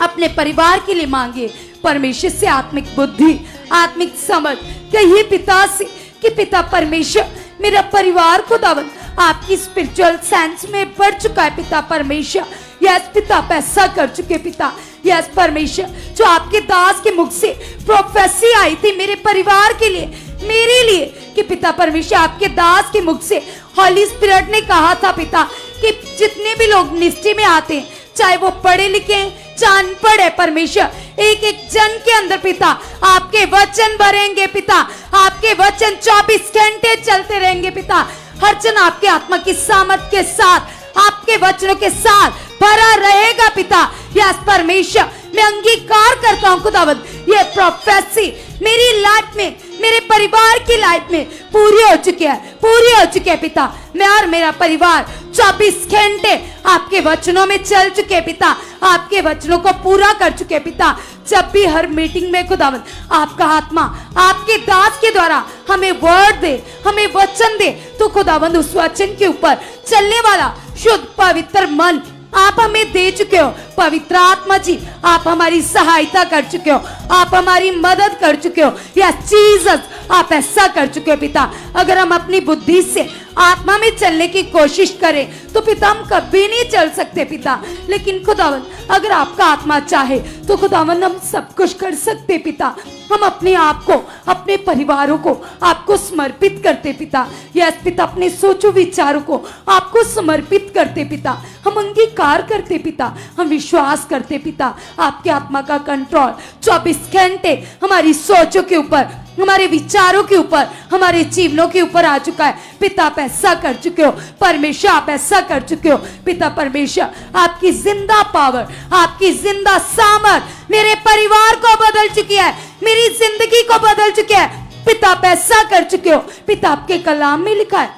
अपने परिवार के लिए मांगिए परमेश्वर से आत्मिक बुद्धि, आत्मिक समझ। कहिए पिता से कि पिता परमेश्वर मेरा परिवार खुदावत आपकी स्पिरिचुअल सेंस में बढ़ चुका है पिता परमेश्वर। यस पिता, आप ऐसा कर चुके पिता। यस परमेश्वर, जो आपके दास के मुख से प्रोफेसी आई थी मेरे परिवार के लिए, मेरे लिए, कि पिता परमेश्वर आपके दास के मुख से हॉली स्पिरिट ने कहा था पिता कि जितने भी लोग निष्ठे में आते हैं, चाहे वो पढ़े लिखे चाहे अनपढ़ है परमेश्वर, एक एक जन के अंदर पिता आपके वचन भरेंगे पिता, आपके वचन 24 घंटे चलते रहेंगे पिता। हर जन आपके आत्मा की सामर्थ के साथ, आपके वचनों के साथ भरा रहेगा पिता। यस परमेश्वर, मैं अंगीकार करता हूँ खुदावंद, ये प्रोफेसी मेरी लाइफ में, मेरे परिवार की लाइफ में पूरी हो चुकी है, पूरी हो चुकी है पिता। मैं और मेरा परिवार 24 घंटे आपके वचनों में चल चुके पिता, आपके वचनों को पूरा कर चुके पिता। जब भी हर मीटिंग में खुदावंद आपका आत्मा आपके दास के द्वारा हमें वर्ड दे, हमें वचन दे, तो खुदावंद उस वचन के ऊपर चलने वाला शुद्ध पवित्र मन आप हमें दे चुके हो। पवित्र आत्मा जी, आप हमारी सहायता कर चुके हो, आप हमारी मदद कर चुके हो। यस जीसस, आप ऐसा कर चुके हो पिता। अगर हम अपनी बुद्धि से आत्मा में चलने की कोशिश करें तो पिता हम कभी नहीं चल सकते पिता, लेकिन खुदावंद अगर आपका आत्मा चाहे तो खुदावंद हम सब कुछ कर सकते पिता। हम अपने आप को, अपने परिवारों को आपको समर्पित करते पिता। यस पिता, अपने सोचो विचारों को आपको समर्पित करते पिता। हम अंगीकार करते पिता, हम विश्वास करते पिता, आपके आत्मा का कंट्रोल 24 घंटे हमारी सोचों के ऊपर, हमारे विचारों के ऊपर, हमारे जीवनों के ऊपर आ चुका है पिता। आप ऐसा कर चुके हो परमेश्वर, आप ऐसा कर चुके हो पिता परमेश्वर। आपकी जिंदा पावर, आपकी जिंदा सामर्थ मेरे परिवार को बदल चुकी है, मेरी जिंदगी को बदल चुकी है पिता। आप ऐसा कर चुके हो पिता। आपके कलाम में लिखा है,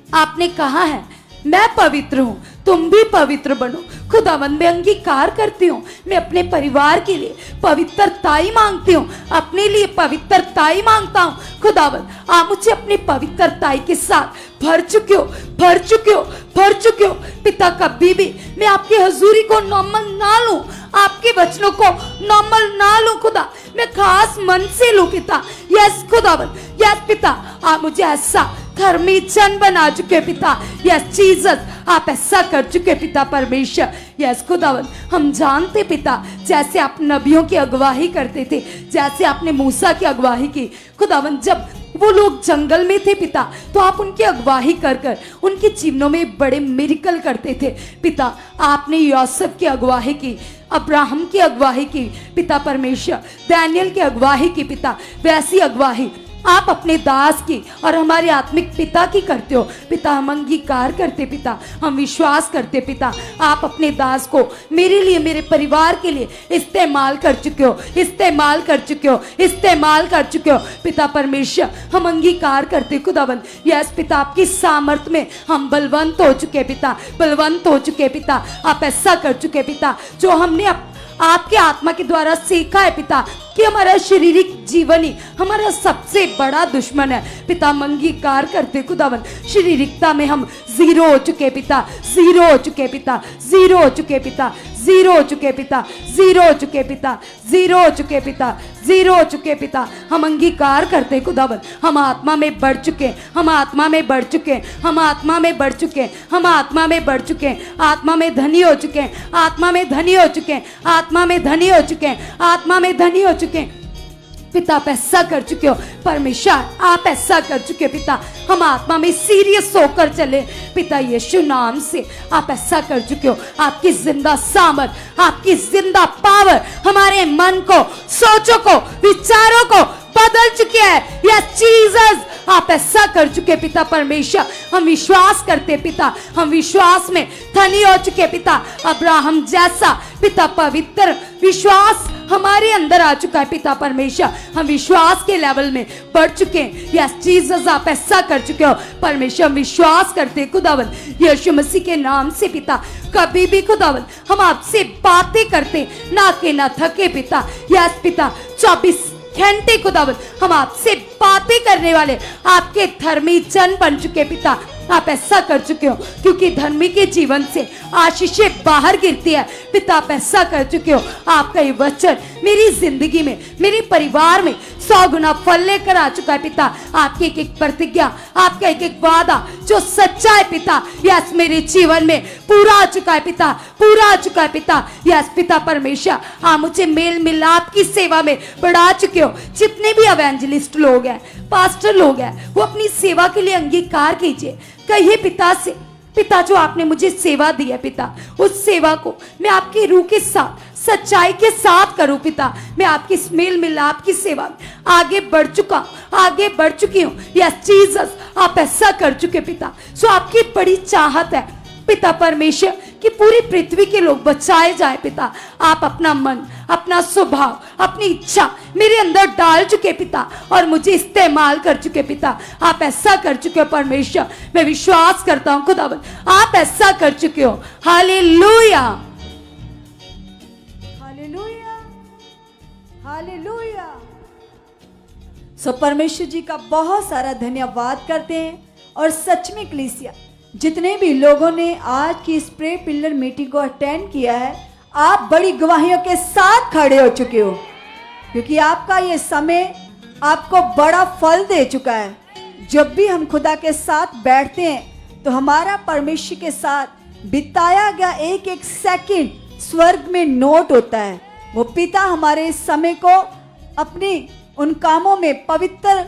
आपने कहा है मैं पवित्र हूं, तुम भी पवित्र बनो। खुदावंद मैं अंगीकार करती हूँ, मैं अपने परिवार के लिए पवित्रता ही मांगती हूँ, अपने लिए पवित्रता ही मांगता हूँ। खुदावंद आप मुझे अपनी पवित्रता के साथ भर चुके हो, भर चुके हो, भर चुके हो पिता। कभी भी मैं आपकी हजूरी को नॉर्मल ना लूं, आपके वचनों को नॉर्मल ना लूं खुदा, मैं खास मन से लूं पिता। यस खुदावंद, यस पिता, आप मुझे ऐसा धर्मी जन बना चुके पिता। यस जीसस, आप ऐसा कर चुके पिता परमेश्वर। यस खुदावंद, हम जानते पिता, जैसे आप नबियों की अगुवाई करते थे, जैसे आपने मूसा की अगुवाई की खुदावंद, जब वो लोग जंगल में थे पिता, तो आप उनकी अगुवाई कर कर उनके जीवनों में बड़े मिरेकल करते थे पिता। आपने यूसुफ की अगुवाई की, अब्राहम की अगुवाई की पिता परमेश्वर, दानियल की अगुवाई की पिता। वैसी अगुवाई आप अपने दास की और हमारे आत्मिक पिता की करते हो पिता। हम अंगीकार करते पिता, हम विश्वास करते पिता, आप अपने दास को मेरे लिए, मेरे परिवार के लिए इस्तेमाल कर चुके हो, इस्तेमाल कर चुके हो, इस्तेमाल कर चुके हो पिता परमेश्वर। हम अंगीकार करते खुदावंद। यस पिता, आपकी सामर्थ में हम बलवंत हो चुके पिता, बलवंत हो चुके पिता। आप ऐसा कर चुके पिता, जो हमने आपके आत्मा के द्वारा सीखा है पिता कि हमारा शारीरिक जीवन ही हमारा सबसे बड़ा दुश्मन है पिता। हम अंगीकार करते खुदावंद, शारीरिकता में हम जीरो हो चुके पिता, जीरो हो चुके पिता, जीरो हो चुके पिता, जीरो हो चुके पिता, जीरो हो चुके पिता, जीरो हो चुके पिता, जीरो हो चुके पिता। हम अंगीकार करते खुदावंद, हम आत्मा में बढ़ चुके, हम आत्मा में बढ़ चुके, हम आत्मा में बढ़ चुके, हम आत्मा में बढ़ चुके, आत्मा में धनी हो चुके, आत्मा में धनी हो चुके, आत्मा में धनी हो चुके, आत्मा में धनी हो चुके पिता। आप ऐसा कर चुके हो परमेश्वर, आप ऐसा कर चुके पिता। हम आत्मा में सीरियस होकर चले पिता, यीशु नाम से आप ऐसा कर चुके हो। आपकी जिंदा सामर्थ, आपकी जिंदा पावर हमारे मन को, सोचों को, विचारों को बदल चुके हैं। यस जीसस, आप ऐसा कर चुके पिता परमेश्वर। हम विश्वास करते पिता, हम विश्वास में धनी हो चुके पिता। अब्राहम जैसा पिता पवित्र विश्वास हमारे अंदर आ चुका है पिता परमेश्वर। हम विश्वास के लेवल में बढ़ चुके हैं। यस जीसस, आप ऐसा कर चुके हो परमेश्वर। हम विश्वास करते खुदावंद यीशु मसीह के नाम से पिता। कभी भी खुदावंद हम आपसे बातें करते ना के ना थके पिता। यस पिता, 24 घंटे खुदावंद हम आपसे बातें करने वाले आपके धर्मी जन बन चुके पिता। आप ऐसा कर चुके हो, क्योंकि धर्मी के जीवन से आशीषें बाहर गिरती है। पिता आप ऐसा कर चुके हो, आपका ये वचन मेरी जिंदगी में, मेरे परिवार में 100 गुना फल लेकर आ चुका है पिता। आपकी एक एक प्रतिज्ञा, आपका एक एक वादा जो सच्चा है पिता, यस मेरे जीवन में पूरा आ चुका है पिता, पूरा आ चुका है पिता। यस पिता परमेश्वर, आप मुझे मेल मिलाप की सेवा में बढ़ा चुके हो। जितने भी एवेंजलिस्ट लोग हैं, पास्टर लोग हैं, वो अपनी सेवा के लिए अंगीकार कीजिए। कहिए पिता से, पिता जो आपने मुझे सेवा दी है पिता, उस सेवा को मैं आपकी रूह के साथ, सच्चाई के साथ करूं पिता। मैं आपकी मेल मिलाप की सेवा में आगे बढ़ चुकी हूँ। यस जीसस, आप ऐसा कर चुके पिता। सो आपकी बड़ी चाहत है पिता परमेश्वर कि पूरी पृथ्वी के लोग बचाए जाए पिता। आप अपना मन, अपना स्वभाव, अपनी इच्छा मेरे अंदर डाल चुके पिता और मुझे इस्तेमाल कर चुके पिता। आप ऐसा कर चुके हो परमेश्वर, मैं विश्वास करता हूँ खुदावन, आप ऐसा कर चुके हो। Hallelujah, hallelujah, hallelujah. सो परमेश्वर जी का बहुत सारा धन्यवाद करते हैं। और सच में कलीसिया, जितने भी लोगों ने आज की इस प्रे पिलर मीटिंग को अटेंड किया है, आप बड़ी गवाहियों के साथ खड़े हो चुके हो, क्योंकि आपका ये समय आपको बड़ा फल दे चुका है। जब भी हम खुदा के साथ बैठते हैं तो हमारा परमेश्वर के साथ बिताया गया एक एक सेकंड स्वर्ग में नोट होता है। वो पिता हमारे इस समय को अपनी उन कामों में, पवित्र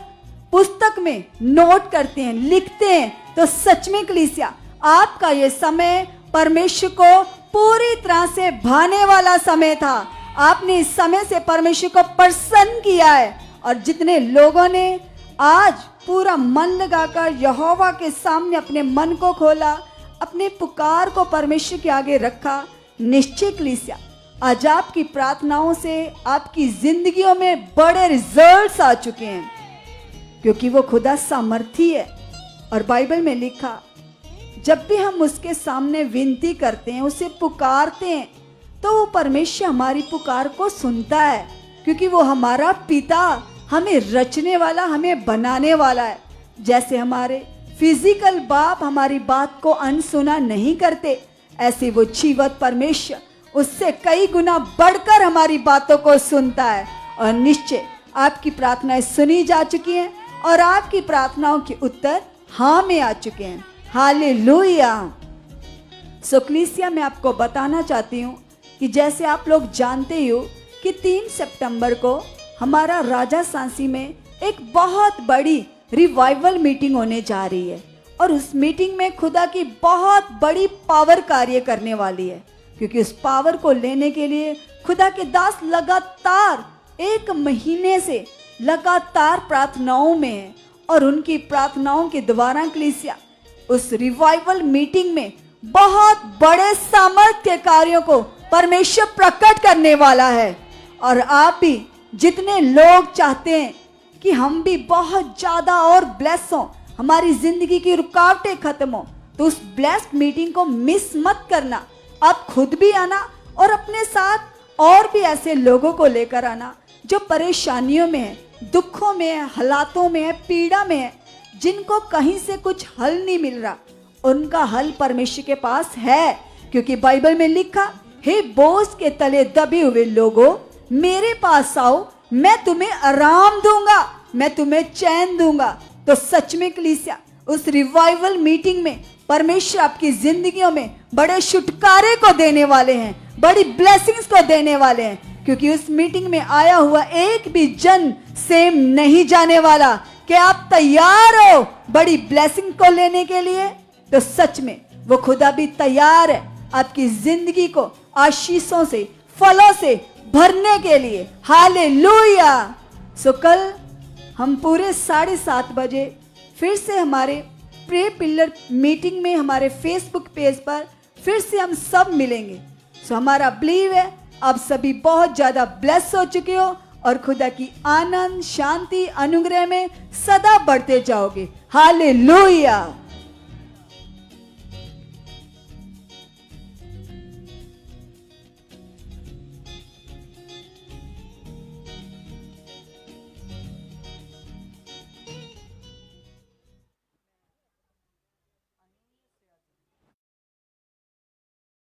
पुस्तक में नोट करते हैं, लिखते हैं। तो सच में कलीसिया, आपका ये समय परमेश्वर को पूरी तरह से भाने वाला समय था। आपने इस समय से परमेश्वर को प्रसन्न किया है। और जितने लोगों ने आज पूरा मन लगाकर यहोवा के सामने अपने मन को खोला, अपने पुकार को परमेश्वर के आगे रखा, निश्चय कलीसिया आज आपकी प्रार्थनाओं से आपकी जिंदगियों में बड़े रिजल्ट्स आ चुके हैं, क्योंकि वो खुदा सामर्थी है। और बाइबल में लिखा, जब भी हम उसके सामने विनती करते हैं, उसे पुकारते हैं, तो वो परमेश्वर हमारी पुकार को सुनता है, क्योंकि वो हमारा पिता, हमें रचने वाला, हमें बनाने वाला है। जैसे हमारे फिजिकल बाप हमारी बात को अनसुना नहीं करते, ऐसे वो जीवत परमेश्वर उससे कई गुना बढ़कर हमारी बातों को सुनता है। और निश्चय आपकी प्रार्थनाएं सुनी जा चुकी हैं और आपकी प्रार्थनाओं के उत्तर हाँ में आ चुके हैं। हालेलुया। सो कलीसिया, मैं आपको बताना चाहती हूँ कि जैसे आप लोग जानते ही हो कि 3 सितंबर को हमारा राजा सांसी में एक बहुत बड़ी रिवाइवल मीटिंग होने जा रही है। और उस मीटिंग में खुदा की बहुत बड़ी पावर कार्य करने वाली है, क्योंकि उस पावर को लेने के लिए खुदा के दास लगातार 1 महीने से लगातार प्रार्थनाओं में है। और उनकी प्रार्थनाओं के द्वारा कलीसिया उस रिवाइवल मीटिंग में बहुत बड़े सामर्थ्य कार्यों को परमेश्वर प्रकट करने वाला है। और आप भी जितने लोग चाहते हैं कि हम भी बहुत ज़्यादा और ब्लेस हों, हमारी जिंदगी की रुकावटें खत्म हो, तो उस ब्लेस्ड मीटिंग को मिस मत करना। आप खुद भी आना और अपने साथ और भी ऐसे लोगों को लेकर आना जो परेशानियों में है, दुखों में है, हालातों में है, पीड़ा में है, जिनको कहीं से कुछ हल नहीं मिल रहा। उनका हल परमेश्वर के पास है, क्योंकि बाइबल में लिखा, हे बोझ के तले दबे हुए लोगों, मेरे पास आओ, मैं तुम्हें आराम दूंगा, मैं तुम्हें चैन दूंगा। तो सच में कलीसिया, उस रिवाइवल मीटिंग में परमेश्वर आपकी जिंदगियों में बड़े छुटकारे को देने वाले हैं, बड़ी ब्लेसिंग्स को देने वाले हैं, क्योंकि उस मीटिंग में आया हुआ एक भी जन सेम नहीं जाने वाला। क्या आप तैयार हो बड़ी ब्लेसिंग को लेने के लिए? तो सच में वो खुदा भी तैयार है आपकी जिंदगी को आशीषों से, फलों से भरने के लिए। हालेलुया। सो कल हम पूरे 7:30 बजे फिर से हमारे प्रे पिलर मीटिंग में हमारे फेसबुक पेज पर फिर से हम सब मिलेंगे। सो हमारा बिलीव है आप सभी बहुत ज़्यादा ब्लेस हो चुके हो और खुदा की आनंद, शांति, अनुग्रह में सदा बढ़ते जाओगे। हालेलुया।